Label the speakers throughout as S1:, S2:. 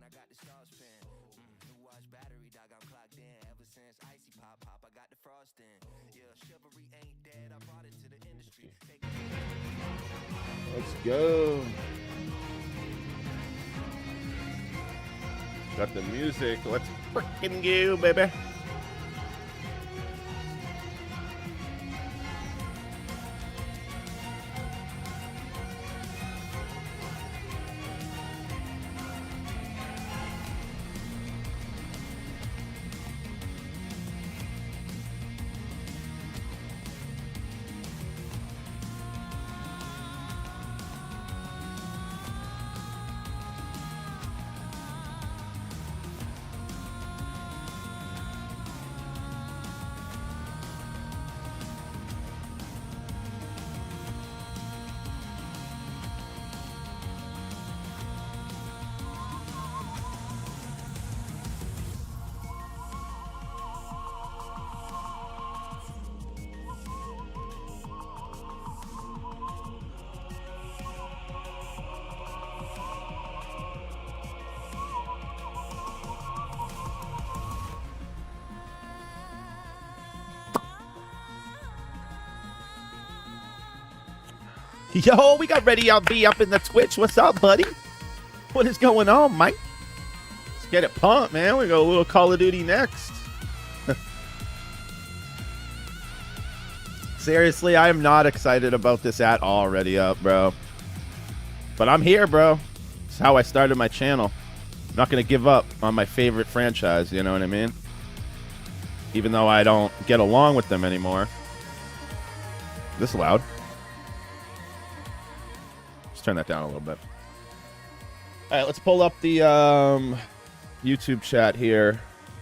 S1: I got the saucepan. New watch battery, dog, I'm clocked in. Ever since Icy Pop Pop, I got the frosting. Yeah, chivalry ain't dead. I brought it to the industry.
S2: Let's go. Got the music. Let's freaking go, baby. Yo, we got Ready LB up in the Twitch. What's up, buddy? What is going on, Mike? Let's get it pumped, man. We got a little Call of Duty next. Seriously, I am not excited about this at all, Ready Up, bro. But I'm here, bro. It's how I started my channel. I'm not going to give up on my favorite franchise, you know what I mean? Even though I don't get along with them anymore. This loud. Turn that down a little bit. All right, let's pull up the YouTube chat here.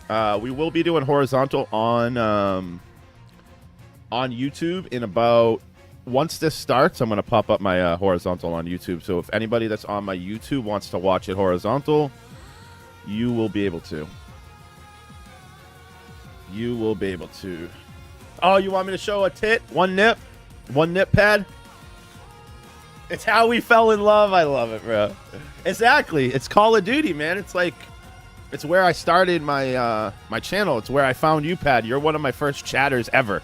S2: We will be doing horizontal on YouTube in about, once this starts, I'm going to pop up my horizontal on YouTube. So if anybody that's on my YouTube wants to watch it horizontal, you will be able to. You will be able to. Oh, you want me to show a tit? One nip? One nip pad? It's how we fell in love. I love it, bro. Exactly. It's Call of Duty, man. It's like, it's where I started my my channel. It's where I found you, Pad. You're one of my first chatters ever.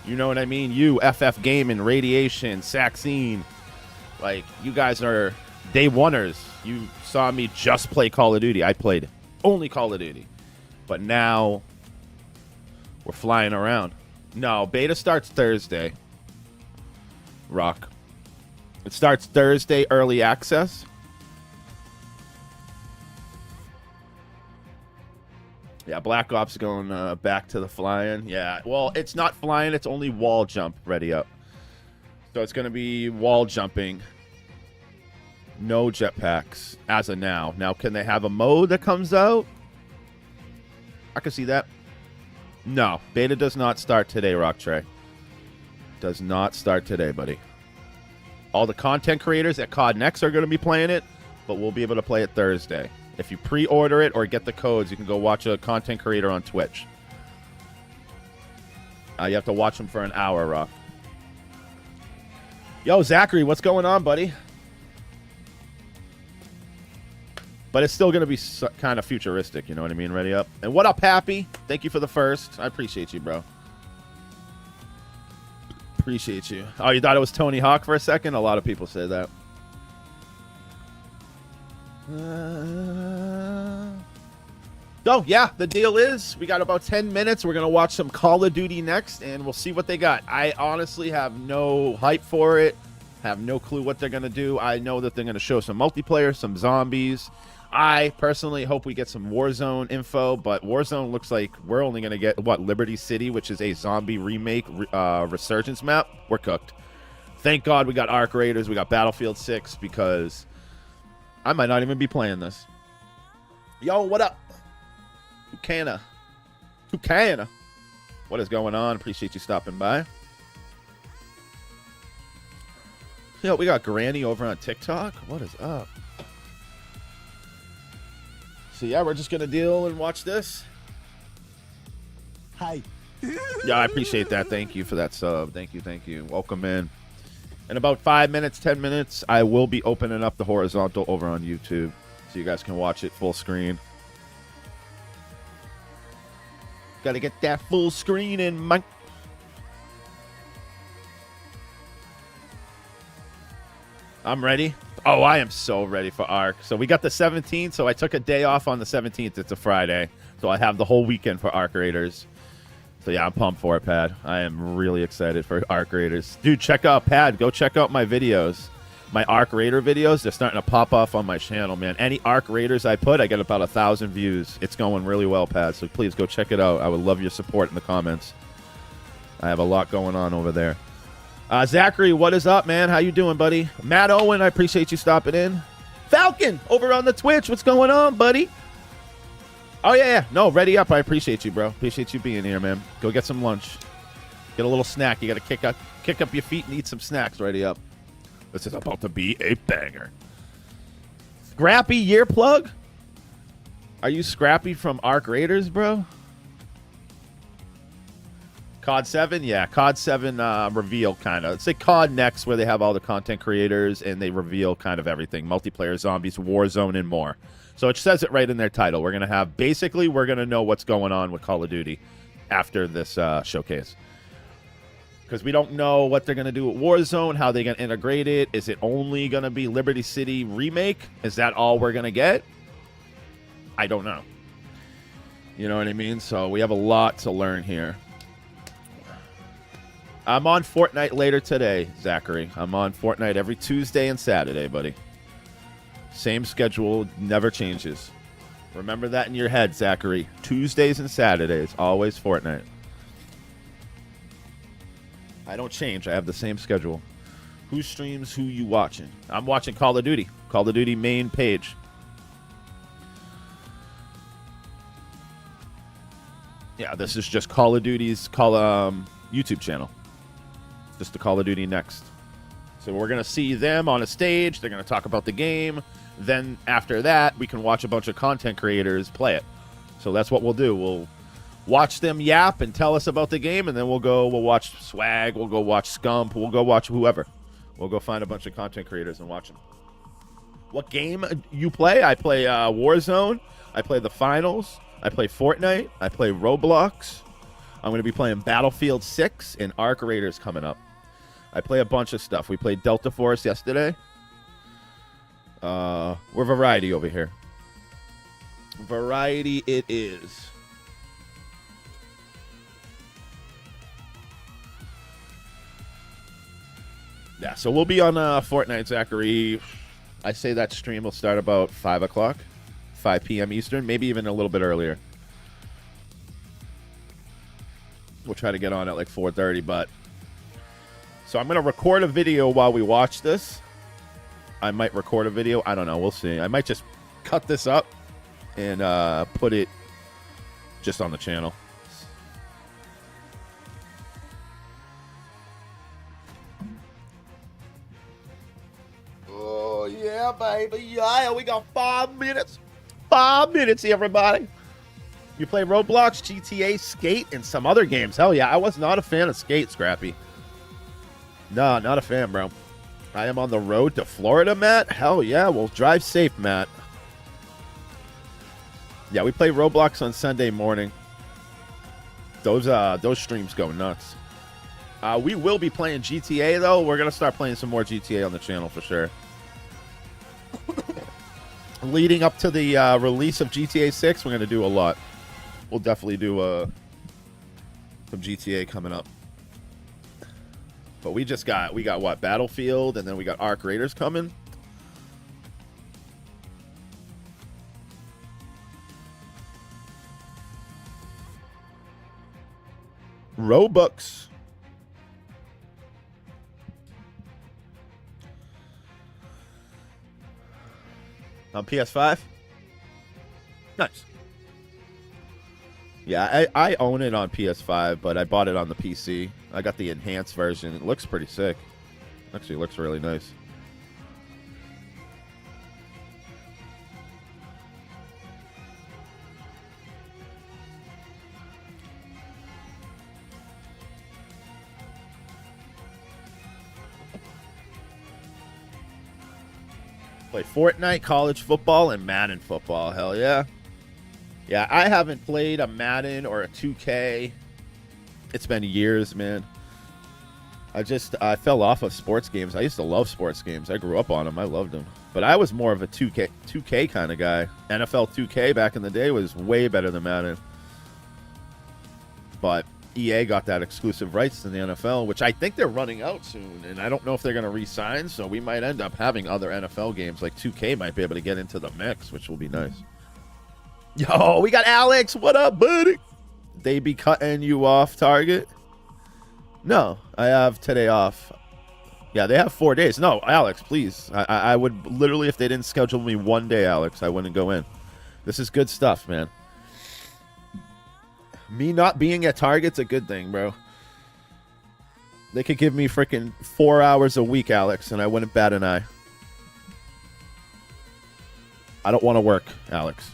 S2: You know what I mean? You, FF Gaming, Radiation, Saxine. Like, you guys are day oneers. You saw me just play Call of Duty. I played only Call of Duty. But now, we're flying around. No, beta starts Thursday. Rock. It starts Thursday, early access. Yeah, Black Ops going back to the flying. Yeah, well, it's not flying. It's only wall jump. Ready Up. So it's going to be wall jumping. No jetpacks as of now. Now, can they have a mode that comes out? I can see that. No, beta does not start today, Rock Tray. Does not start today, buddy. All the content creators at COD Next are going to be playing it, but we'll be able to play it Thursday. If you pre-order it or get the codes, you can go watch a content creator on Twitch. You have to watch them for an hour, Rock. Yo, Zachary, what's going on, buddy? But it's still going to be kind of futuristic, you know what I mean? Ready Up. And what up, Happy? Thank you for the first. I appreciate you, bro. Appreciate you. Oh, you thought it was Tony Hawk for a second? A lot of people say that. So, yeah, the deal is we got about 10 minutes. We're going to watch some Call of Duty next, and we'll see what they got. I honestly have no hype for it. Have no clue what they're going to do. I know that they're going to show some multiplayer, some zombies. I personally hope we get some Warzone info, but Warzone looks like we're only going to get, what, Liberty City, which is a zombie remake resurgence map. We're cooked. Thank God we got Arc Raiders, we got Battlefield 6, because I might not even be playing this. Yo, what up? Who can? What is going on? Appreciate you stopping by. Yo, we got Granny over on TikTok. What is up? So, yeah, we're just going to deal and watch this.
S3: Hi.
S2: Yeah, I appreciate that. Thank you for that sub. Thank you. Welcome in. In about 5 minutes, 10 minutes, I will be opening up the horizontal over on YouTube. so you guys can watch it full screen. Gotta get that full screen in, Mike. I'm ready. Oh, I am so ready for ARC. So we got the 17th, so I took a day off on the 17th. It's a Friday. So I have the whole weekend for ARC Raiders. So yeah, I'm pumped for it, Pad. I am really excited for ARC Raiders. Dude, check out Pad. Go check out my videos. My ARC Raider videos, they're starting to pop off on my channel, man. Any ARC Raiders I put, I get about 1,000 views. It's going really well, Pad. So please go check it out. I would love your support in the comments. I have a lot going on over there. Zachary, what is up, man? How you doing, buddy? Matt Owen, I appreciate you stopping in. Falcon, over on the Twitch. What's going on, buddy? Oh, yeah. No, ready up. I appreciate you, bro. Appreciate you being here, man. Go get some lunch. Get a little snack. You got to kick up your feet and eat some snacks. Ready up. This is about to be a banger. Scrappy year plug? Are you Scrappy from ARC Raiders, bro? COD 7? Yeah, COD 7 reveal, kind of. It's like COD Next, where they have all the content creators, and they reveal kind of everything. Multiplayer, zombies, Warzone, and more. So it says it right in their title. We're going to have, basically, we're going to know what's going on with Call of Duty after this showcase. Because we don't know what they're going to do with Warzone, how they're going to integrate it. Is it only going to be Liberty City Remake? Is that all we're going to get? I don't know. You know what I mean? So we have a lot to learn here. I'm on Fortnite later today, Zachary. I'm on Fortnite every Tuesday and Saturday, buddy. Same schedule, never changes. Remember that in your head, Zachary. Tuesdays and Saturdays, always Fortnite. I don't change. I have the same schedule. Who streams, who you watching? I'm watching Call of Duty. Call of Duty main page. Yeah, this is just Call of Duty's YouTube channel. Just the Call of Duty Next. So we're going to see them on a stage. They're going to talk about the game. Then after that, we can watch a bunch of content creators play it. So that's what we'll do. We'll watch them yap and tell us about the game, and then we'll watch Swag, we'll go watch Scump, we'll go watch whoever. We'll go find a bunch of content creators and watch them. What game you play? I play Warzone. I play the finals. I play Fortnite. I play Roblox. I'm going to be playing Battlefield 6 and ARC Raiders coming up. I play a bunch of stuff. We played Delta Force yesterday. We're variety over here. Variety it is. Yeah, so we'll be on Fortnite, Zachary. I say that stream will start about 5 o'clock, 5 p.m. Eastern, maybe even a little bit earlier. We'll try to get on at like 4:30, but... So I'm going to record a video while we watch this. I might record a video. I don't know. We'll see. I might just cut this up and put it just on the channel. Oh, yeah, baby. Yeah, we got 5 minutes. 5 minutes, everybody. You play Roblox, GTA, Skate, and some other games. Hell yeah. I was not a fan of Skate, Scrappy. No, not a fan, bro. I am on the road to Florida, Matt. Hell yeah. Well, drive safe, Matt. Yeah, we play Roblox on Sunday morning. Those streams go nuts. We will be playing GTA, though. We're going to start playing some more GTA on the channel for sure. Leading up to the release of GTA 6, we're going to do a lot. We'll definitely do some GTA coming up. But we got what? Battlefield, and then we got ARC Raiders coming. Robux. On PS5? Nice. Yeah, I own it on PS5, but I bought it on the PC. I got the enhanced version. It looks pretty sick. Actually, it looks really nice. Play Fortnite, college football, and Madden football. Hell yeah. Yeah, I haven't played a Madden or a 2K. It's been years, man. I fell off of sports games. I used to love sports games. I grew up on them. I loved them. But I was more of a 2K kind of guy. NFL 2K back in the day was way better than Madden. But EA got that exclusive rights to the NFL, which I think they're running out soon, and I don't know if they're going to re-sign, so we might end up having other NFL games. Like 2K might be able to get into the mix, which will be nice. Yo, we got Alex. What up, buddy? They be cutting you off, Target? No, I have today off. Yeah, they have 4 days. No, Alex, please. I would literally, if they didn't schedule me one day, Alex, I wouldn't go in. This is good stuff, man. Me not being at Target's a good thing, bro. They could give me freaking 4 hours a week, Alex, and I wouldn't bat an eye. I don't want to work, Alex.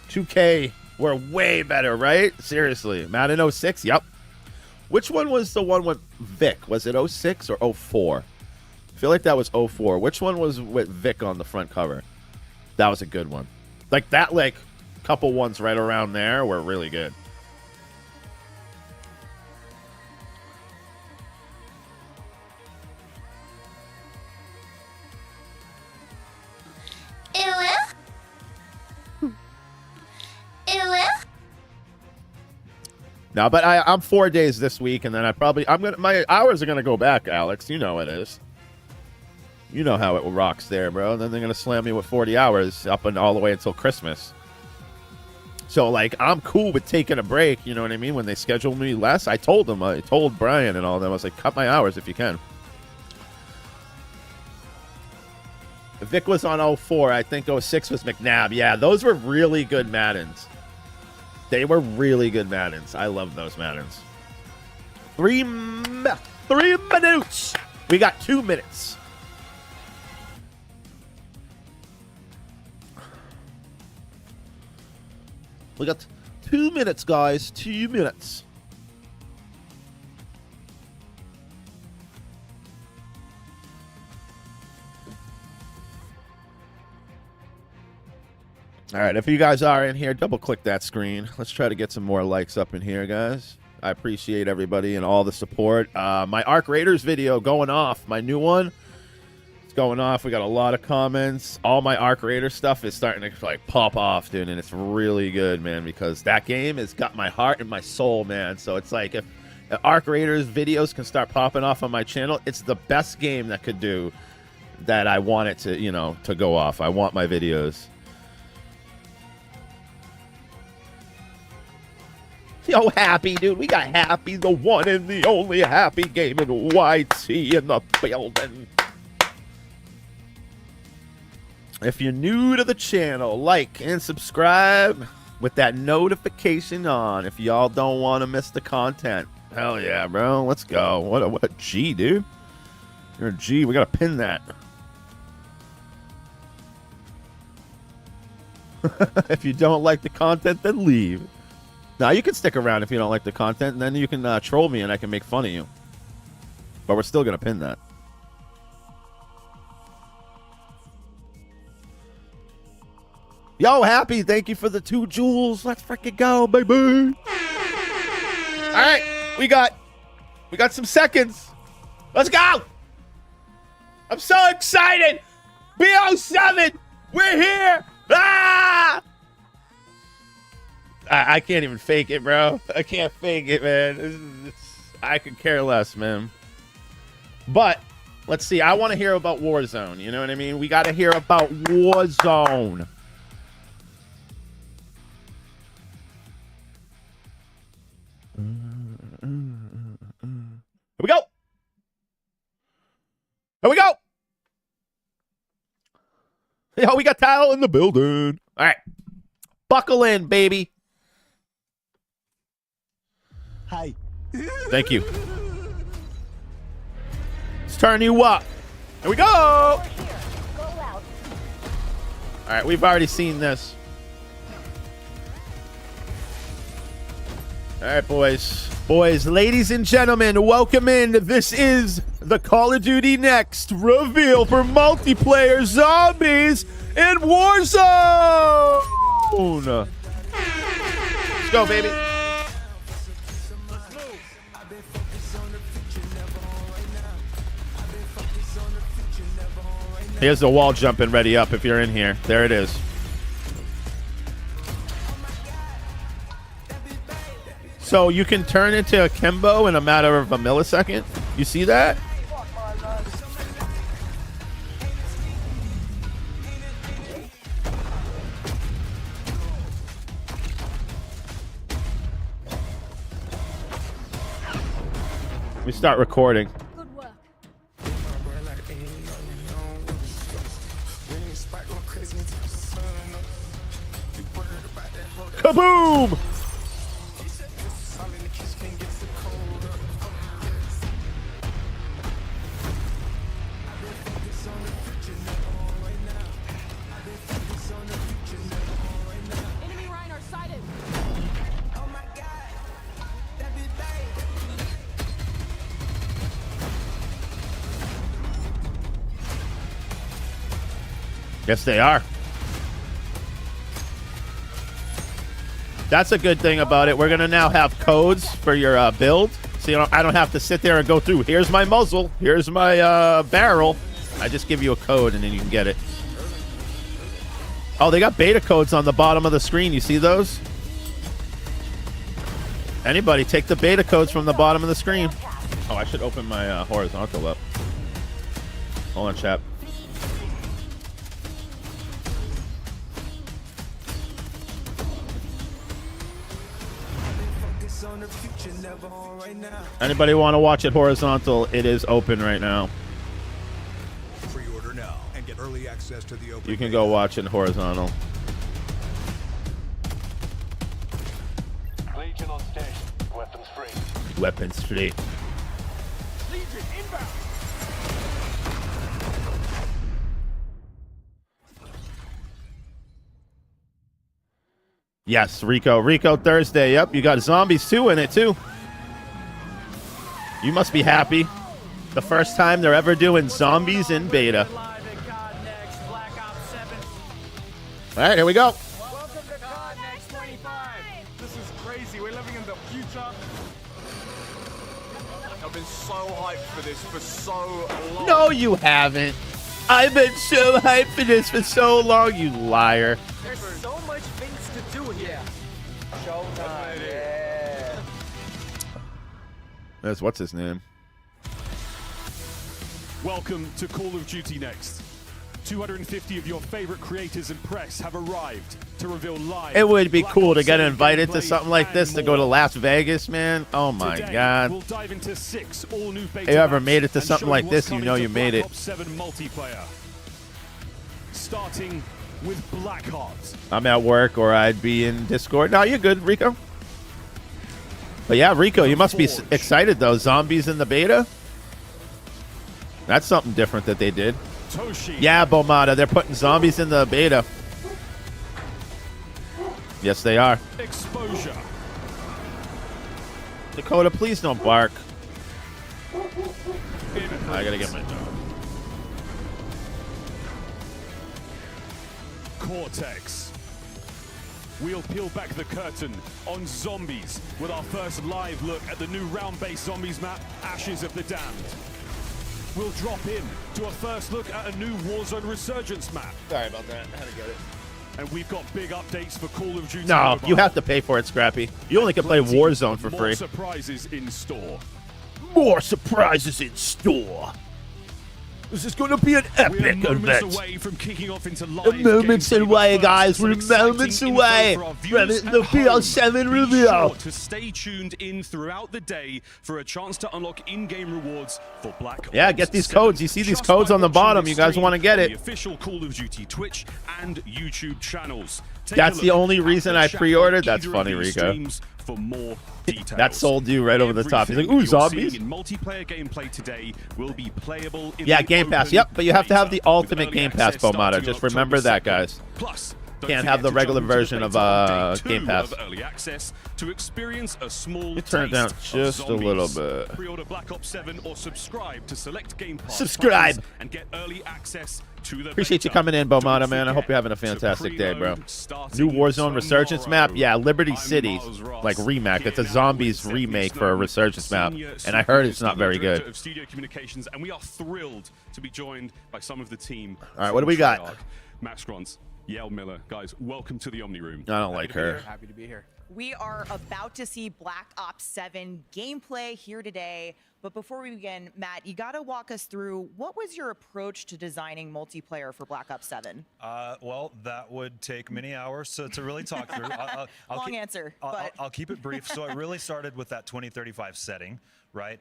S2: 2K, we're way better, right? Seriously. Madden 06, yep. Which one was the one with Vic? Was it 06 or 04? I feel like that was 04. Which one was with Vic on the front cover? That was a good one. Like that, like, couple ones right around there were really good. No, but I'm 4 days this week, and then my hours are gonna go back, Alex. You know it is. You know how it rocks there, bro. And then they're gonna slam me with 40 hours up and all the way until Christmas. So like, I'm cool with taking a break. You know what I mean? When they schedule me less, I told Brian and all of them. I was like, cut my hours if you can. Vic was on 04. I think 06 was McNabb. Yeah, those were really good Maddens. They were really good Maddens. I love those Maddens. 3 minutes. We got 2 minutes. We got 2 minutes, guys. 2 minutes. All right, if you guys are in here, double click that screen. Let's try to get some more likes up in here, guys. I appreciate everybody and all the support. My Arc Raiders video going off. My new one, it's going off. We got a lot of comments. All my Arc Raiders stuff is starting to like pop off, dude, and it's really good, man, because that game has got my heart and my soul, man. So it's like if Arc Raiders videos can start popping off on my channel, it's the best game that could do that. I want it to, to go off. I want my videos. Yo, Happy, dude. We got Happy, the one and the only Happy Gaming YT in the building. If you're new to the channel, like and subscribe with that notification on if y'all don't want to miss the content. Hell yeah, bro. Let's go. What a G, dude. You're a G. We got to pin that. If you don't like the content, then leave. Now, you can stick around if you don't like the content, and then you can troll me and I can make fun of you. But we're still going to pin that. Yo, Happy, thank you for the 2 jewels. Let's freaking go, baby. All right, we got some seconds. Let's go. I'm so excited. BO7, we're here. Ah! I can't even fake it, bro. I can't fake it, man. I could care less, man. But let's see. I want to hear about Warzone. You know what I mean? We got to hear about Warzone. Here we go. Here we go. Yo, we got Tyler in the building. All right. Buckle in, baby.
S3: Hi.
S2: Thank you. Let's turn you up. Here we go. All right, we've already seen this. All right, boys. Ladies and gentlemen, welcome in. This is the Call of Duty Next reveal for multiplayer zombies in Warzone. Let's go, baby. Here's the wall jumping ready up if you're in here. There it is. So you can turn into a Kimbo in a matter of a millisecond. You see that? Let me start recording.
S3: Good work.
S2: Kaboom!
S3: Enemy Rhino sighted.
S2: Yes, they are. That's a good thing about it. We're going to now have codes for your build. So I don't have to sit there and go through. Here's my muzzle. Here's my barrel. I just give you a code, and then you can get it. Oh, they got beta codes on the bottom of the screen. You see those? Anybody, take the beta codes from the bottom of the screen. Oh, I should open my horizontal up. Hold on, chat. Anybody want to watch it horizontal? It is open right now.
S4: Pre-order now and get early access to the open.
S2: You can go watch it horizontal.
S5: Legion on station. Weapons free.
S2: Weapons free.
S5: Legion inbound.
S2: Yes, Rico. Rico Thursday. Yep, you got Zombies 2 in it, too. You must be happy. The first time they're ever doing Zombies in beta. All right, here we go.
S5: Welcome to COD Next 25. This is crazy. We're living in the future. I've been so hyped for this for so long.
S2: No, you haven't. I've been so hyped for this for so long, you liar.
S5: There's so much things to do here. Showtime. Yeah.
S2: That's what's his name?
S6: Welcome to Call of Duty Next. 250 of your favorite creators and press have arrived to reveal live.
S2: It would be
S6: Black
S2: cool to
S6: Ops
S2: get
S6: 7
S2: invited to
S6: gameplay
S2: something like this, to
S6: and
S2: go to
S6: more.
S2: Las Vegas, man. Oh my
S6: Today,
S2: God.
S6: We'll dive into 6 all-new beta
S2: If you ever
S6: maps
S2: made it to
S6: and
S2: something
S6: show
S2: like
S6: you
S2: this,
S6: what's
S2: you
S6: coming
S2: know
S6: to
S2: you made
S6: Black
S2: it.
S6: Ops 7 multiplayer. Starting with Blackheart.
S2: I'm at work or I'd be in Discord. No, you're good, Rico. But yeah, Rico, you must be excited though. Zombies in the beta? That's something different that they did.
S6: Toshi.
S2: Yeah, Bomada, they're putting zombies in the beta. Yes, they are.
S6: Exposure.
S2: Dakota, please don't bark.
S6: Infinite.
S2: I gotta get my job.
S6: Cortex. We'll peel back the curtain on Zombies with our first live look at the new round-based Zombies map, Ashes of the Damned. We'll drop in to a first look at a new Warzone Resurgence map.
S2: Sorry about that. I had to get it.
S6: And we've got big updates for Call of Duty.
S2: No,
S6: Mobile.
S2: you have to pay for it, Scrappy. You only can play
S6: Plenty
S2: Warzone for
S6: more
S2: free.
S6: surprises in store.
S2: More surprises in store. This is going to be an
S6: We're
S2: epic
S6: moments
S2: event.
S6: away from kicking off into live
S2: Moments
S6: gameplay,
S2: away,
S6: but
S2: guys.
S6: first,
S2: We're
S6: some exciting
S2: moments
S6: info
S2: away
S6: for our
S2: from
S6: viewers
S2: the
S6: at home.
S2: PS7
S6: Be
S2: reveal.
S6: sure to stay tuned in throughout the day for a chance to unlock in-game rewards for Black
S2: Yeah,
S6: Ops
S2: get these
S6: 7.
S2: codes. You see these
S6: Just
S2: codes
S6: by
S2: on the
S6: watching
S2: bottom.
S6: this
S2: You guys
S6: stream
S2: want to get
S6: on
S2: it.
S6: The official Call of Duty Twitch and YouTube channels. Take
S2: That's
S6: a
S2: the
S6: look
S2: only
S6: at
S2: reason
S6: the
S2: I
S6: chat
S2: pre-ordered.
S6: on
S2: That's
S6: either
S2: funny,
S6: of these
S2: Rico.
S6: streams for more details.
S2: That sold you right over the top. He's like, ooh,
S6: Everything you're
S2: zombies.
S6: seeing in multiplayer gameplay today will be playable in
S2: Yeah,
S6: the
S2: Game Pass.
S6: open
S2: Yep, but you have to have the
S6: beta, with
S2: ultimate
S6: early
S2: Game Pass,
S6: access starting
S2: Bomada.
S6: on
S2: Just
S6: October
S2: remember that,
S6: 2nd.
S2: guys.
S6: Plus, Don't
S2: Can't
S6: forget
S2: have the
S6: to
S2: regular
S6: jump into
S2: version of
S6: beta on day 2
S2: Game Pass.
S6: of early access to experience a small
S2: You turn it down
S6: taste
S2: just
S6: of
S2: a little
S6: Zombies.
S2: bit.
S6: Pre-order Black Ops 7 or subscribe to select Game Pass
S2: Subscribe.
S6: plans and get early access to the
S2: Appreciate you
S6: beta.
S2: coming in, Bomata,
S6: Don't
S2: man. I hope
S6: forget
S2: you're having a
S6: to
S2: fantastic day, bro.
S6: preload starting
S2: New Warzone Resurgence map?
S6: tomorrow.
S2: Yeah, Liberty
S6: I'm
S2: City.
S6: Miles Ross,
S2: Like remake. It's a
S6: here now
S2: Zombies
S6: with
S2: remake
S6: Stephanie
S2: for a
S6: Snowden,
S2: Resurgence map.
S6: Senior
S2: And I heard it's
S6: Studio
S2: not very
S6: Director
S2: good.
S6: of Studio Communications, and we are thrilled to be joined by some of the team.
S2: All right, what do we got?
S6: Treyarch. Matt Scrons, Yael Miller. Guys, welcome to the Omni Room.
S2: I don't like her.
S5: Happy to be here.
S7: We are about to see Black Ops 7 gameplay here today. But before we begin, Matt, you got to walk us through what was your approach to designing multiplayer for Black Ops 7?
S8: Well, that would take many hours to really talk through.
S7: Long answer, but-
S8: I'll keep it brief. So I really started with that 2035 setting, right?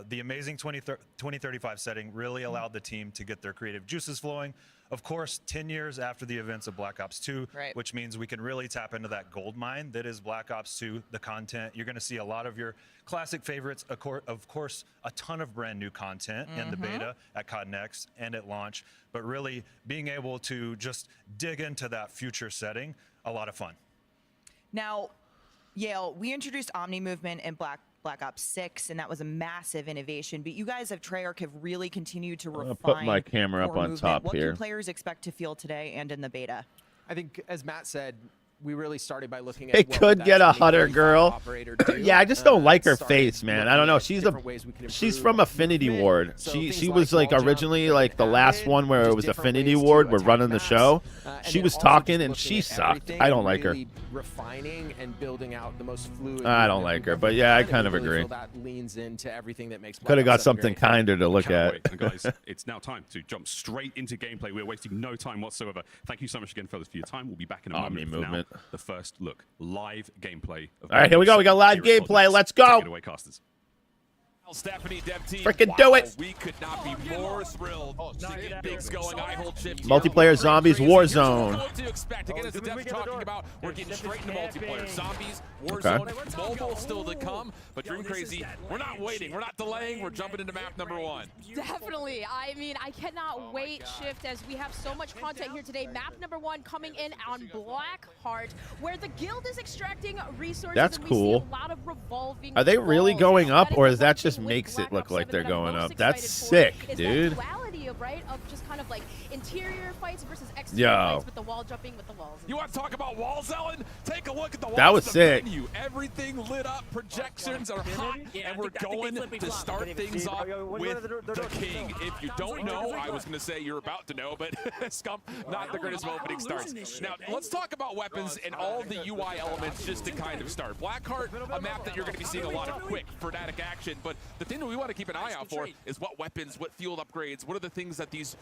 S8: The amazing 2035 setting really allowed the team to get their creative juices flowing. Of course, 10 years after the events of Black Ops 2,
S7: Right.
S8: which means we can really tap into that gold mine that is Black Ops 2, the content. You're going to see a lot of your classic favorites, of course, a ton of brand new content in the beta at COD Next and at launch, but really being able to just dig into that future setting, a lot of fun.
S7: Now, Yale, we introduced Omni Movement in Black Ops 6, and that was a massive innovation. But you guys of Treyarch have really continued to refine.
S2: put my camera up
S7: core
S2: on
S7: movement.
S2: top
S7: what
S2: here.
S7: can players expect to feel today and in the beta?
S5: I think, as Matt said, we really started by looking
S2: They
S5: at what
S2: could
S5: would
S2: get
S5: that
S2: a Hutter
S5: 2035
S2: girl.
S5: operator do.
S2: Yeah, I just don't like her
S5: Started
S2: face, man. I don't know.
S5: looking at different ways we can
S2: She's
S5: improve
S2: from Affinity
S5: movement.
S2: Ward.
S5: So
S2: She
S5: things
S2: was like
S5: wall jump,
S2: originally like the
S5: added,
S2: last one where it
S5: just
S2: was
S5: different
S2: Affinity
S5: ways to
S2: Ward. We're
S5: attack
S2: running the
S5: maps.
S2: show.
S5: And
S2: She
S5: then
S2: was
S5: also
S2: talking
S5: just
S2: and
S5: looking
S2: she
S5: at
S2: sucked.
S5: everything
S2: I don't
S5: and
S2: like her.
S5: really refining and building out the most fluid.
S2: I don't
S5: movement
S2: like
S5: we've
S2: her,
S5: ever
S2: but yeah, I
S5: done,
S2: kind
S5: and
S2: of
S5: we really
S2: agree.
S5: feel that leans into everything that makes
S2: Could have
S5: Black
S2: got
S5: Ops 7
S2: something
S5: great.
S2: kinder to look
S6: Cannot
S2: at.
S6: wait. And guys, it's now time to jump straight into gameplay. We're wasting no time whatsoever. Thank you so much again, fellas, for your time. We'll be back in a
S2: Omni
S6: moment. For now,
S2: movement.
S6: the first look, live gameplay. Of
S2: All right, here we go. We got live
S6: here at
S2: gameplay.
S6: Codex.
S2: Let's go.
S6: Take it away, casters.
S9: Stephanie, Dev Team.
S2: Frickin' do it.
S9: We could not be more thrilled to get things going. I hold shift.
S2: Multiplayer Zombies Warzone.
S9: What to expect. Again, as the Dev's talking about, we're getting straight into multiplayer. Zombies, Warzone, mobile still to come. But Dream Crazy, we're not waiting. We're not delaying. We're jumping into map number 1.
S3: Definitely. I mean, I cannot wait, Shift, as we have so much content here today. Map number 1 coming in on Blackheart, where the guild is extracting resources.
S2: That's
S3: and we
S2: cool.
S3: see a lot of revolving
S2: Are they really
S3: walls.
S2: going up,
S3: That
S2: or
S3: the
S2: is that
S3: one
S2: just
S3: thing with
S2: makes it
S3: Black
S2: look
S3: Ops
S2: like
S3: 7
S2: they're
S3: that I'm
S2: going
S3: most
S2: up? That's
S3: excited
S2: sick,
S3: for is
S2: dude.
S3: That duality of, right, of just kind of like interior fights versus exterior
S2: Yo.
S3: fights with the wall jumping with the walls.
S9: You want to talk about walls, Ellen? Take a look at the walls.
S2: That was
S9: of
S2: sick.
S9: the venue. Everything lit up. Projections are hot, and we're going to start things off with the king. If you don't know, I was going to say you're about to know, but Scump, not the greatest opening starts. Now, let's talk about weapons and all the UI elements just to kind of start. Blackheart, a map that you're going to be seeing a lot of quick, frenetic action, but the thing that we want to keep an eye out for is what weapons, what field upgrades, what are the things that these,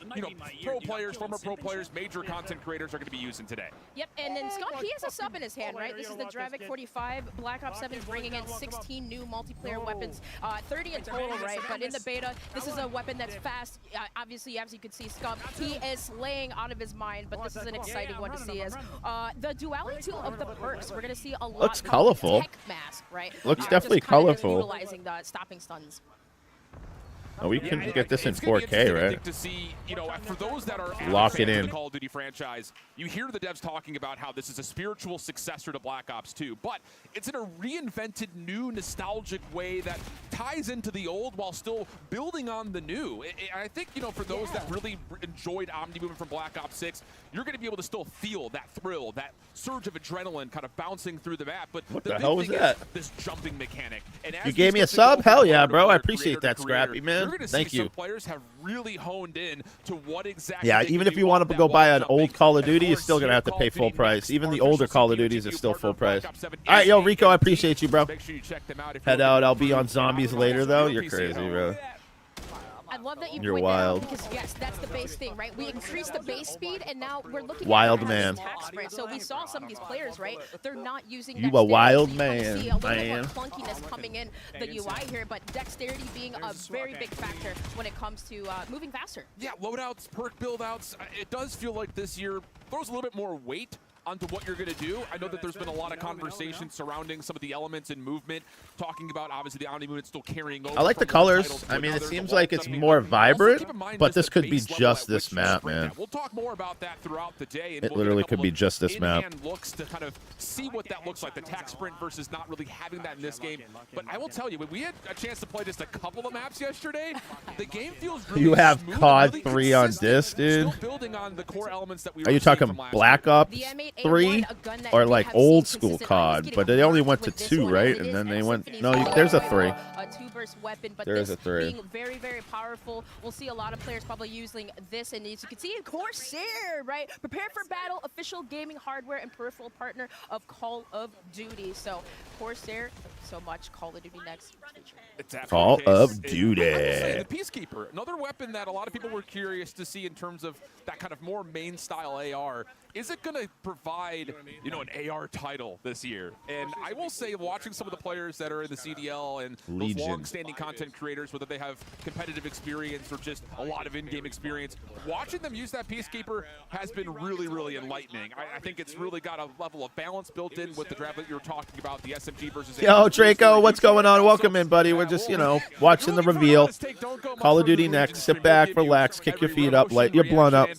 S9: pro players, former pro players, major content creators are going to be using today.
S3: Yep, and then Scott, he has a sub in his hand, right? This is the Dravik 45. Black Ops 7 is bringing in 16 new multiplayer weapons, 30 in total, right? But in the beta, this is a weapon that's fast. Obviously, as you can see, Scott, he is slaying out of his mind, but this is an exciting one to see as the duality too of the perks. We're going to see a lot
S2: Looks
S3: come
S2: colorful.
S3: Tech mask, right?
S2: Looks
S3: Just
S2: definitely
S3: kind of
S2: colorful.
S3: Utilizing the stopping stuns.
S2: Oh, we can get this in
S9: It's gonna be
S2: 4K,
S9: interesting, I
S2: right?
S9: think, to see, for those that are
S2: Lock it
S9: fans of
S2: in.
S9: the Call of Duty franchise, you hear the devs talking about how this is a spiritual successor to Black Ops 2, but it's in a reinvented, new, nostalgic way that ties into the old while still building on the new. I think, for those that really enjoyed Omni Movement from Black Ops 6, you're going to be able to still feel that thrill, that surge of adrenaline kind of bouncing through the map. But
S2: What
S9: the
S2: the
S9: big
S2: hell was
S9: thing
S2: that?
S9: is this jumping mechanic. And as
S2: You
S9: we
S2: gave me a
S9: start to
S2: sub?
S9: go
S2: Hell
S9: from
S2: yeah,
S9: player
S2: bro. I
S9: to
S2: appreciate
S9: creator
S2: that,
S9: to creator,
S2: Scrappy, man.
S9: You're gonna
S2: Thank
S9: see
S2: you.
S9: some players have really honed in to what exactly.
S2: Yeah,
S9: they
S2: even
S9: can
S2: if
S9: do
S2: you want
S9: off
S2: to
S9: that
S2: go buy
S9: wall
S2: an
S9: jumping.
S2: old Call of
S9: And
S2: Duty, you're
S9: course,
S2: still going to
S9: here,
S2: have to
S9: Call
S2: pay
S9: of
S2: full
S9: Duty
S2: price.
S9: Next,
S2: Even the
S9: our
S2: older
S9: official
S2: Call of
S9: CTG
S2: Duties is still
S9: partner
S2: full
S9: of Black
S2: price.
S9: Ops 7
S2: All right,
S9: is
S2: yo,
S9: in
S2: Rico, I
S9: game.
S2: appreciate you, bro.
S9: Make sure you check them out if
S2: Head
S9: you're
S2: out.
S9: looking
S2: I'll be
S9: for
S2: on zombies
S9: optimized
S2: later, though.
S9: real
S2: You're
S9: PC
S2: crazy,
S9: at home.
S2: bro.
S3: I love that you
S2: You're
S3: point
S2: wild.
S3: that out because yes, that's the base thing, right? We increased the base speed, and now we're looking
S2: Wild
S3: at
S2: man.
S3: attack sprint. So we saw some of these players, right? They're not using
S2: You a
S3: dexterity,
S2: wild
S3: so you kinda
S2: man,
S3: see a little bit
S2: man.
S3: more clunkiness coming in the UI here, but dexterity being a very big factor when it comes to moving faster.
S9: Yeah, loadouts, perk buildouts. It does feel like this year throws a little bit more weight onto what you're going to do. I know that there's been a lot of conversation surrounding some of the elements in movement, talking about obviously the Omni movement still carrying over.
S2: I like the colors. I mean, it seems like it's more vibrant, but this could be just this map, man.
S9: We'll talk more about that throughout the day. And
S2: It literally could be just this map.
S9: Looks to kind of see what that looks like, the tack sprint versus not really having that in this game. But I will tell you, when we had a chance to play just a couple of maps yesterday, the game feels really
S2: You have
S9: smooth
S2: COD
S9: really
S2: 3 on this, dude.
S9: Still building on the core elements that we
S2: Are you
S9: were seeing
S2: talking
S9: from last
S2: Black
S9: year.
S2: Ops
S3: The M8A1,
S2: 3
S3: a gun that
S2: or
S3: we
S2: like
S3: have
S2: old
S3: seen
S2: school
S3: consistently.
S2: COD?
S3: Getting
S2: But they only
S3: worse
S2: went to
S3: with this
S2: 2,
S3: one,
S2: right?
S3: it
S2: And
S3: is
S2: then they went.
S3: Symphony's
S2: No,
S3: got
S2: there's a
S3: a
S2: 3.
S3: A two-burst weapon, but
S2: There is
S3: this
S2: a 3.
S3: being very, very powerful. We'll see a lot of players probably using this, and as you can see, Corsair, right? Prepare for battle, official gaming hardware and peripheral partner of Call of Duty. So Corsair, so much Call of Duty next feature.
S9: It's absolutely
S2: Call
S9: the case.
S2: of
S9: And
S2: Duty.
S9: I will say, the Peacekeeper, another weapon that a lot of people were curious to see in terms of that kind of more main style AR. Is it going to provide, you know, an AR title this year? And I will say, watching some of the players that are in the CDL and those
S2: Legion.
S9: long-standing content creators, whether they have competitive experience or just a lot of in-game experience, watching them use that Peacekeeper has been really, really enlightening. I think it's really got a level of balance built in with the draft that you were talking about, the SMG versus
S2: Yo,
S9: AR.
S2: Draco, what's going on? Welcome in, buddy. We're just, you know, watching the reveal. Call of Duty next. Sit back, relax, kick your feet up, light your blunt up.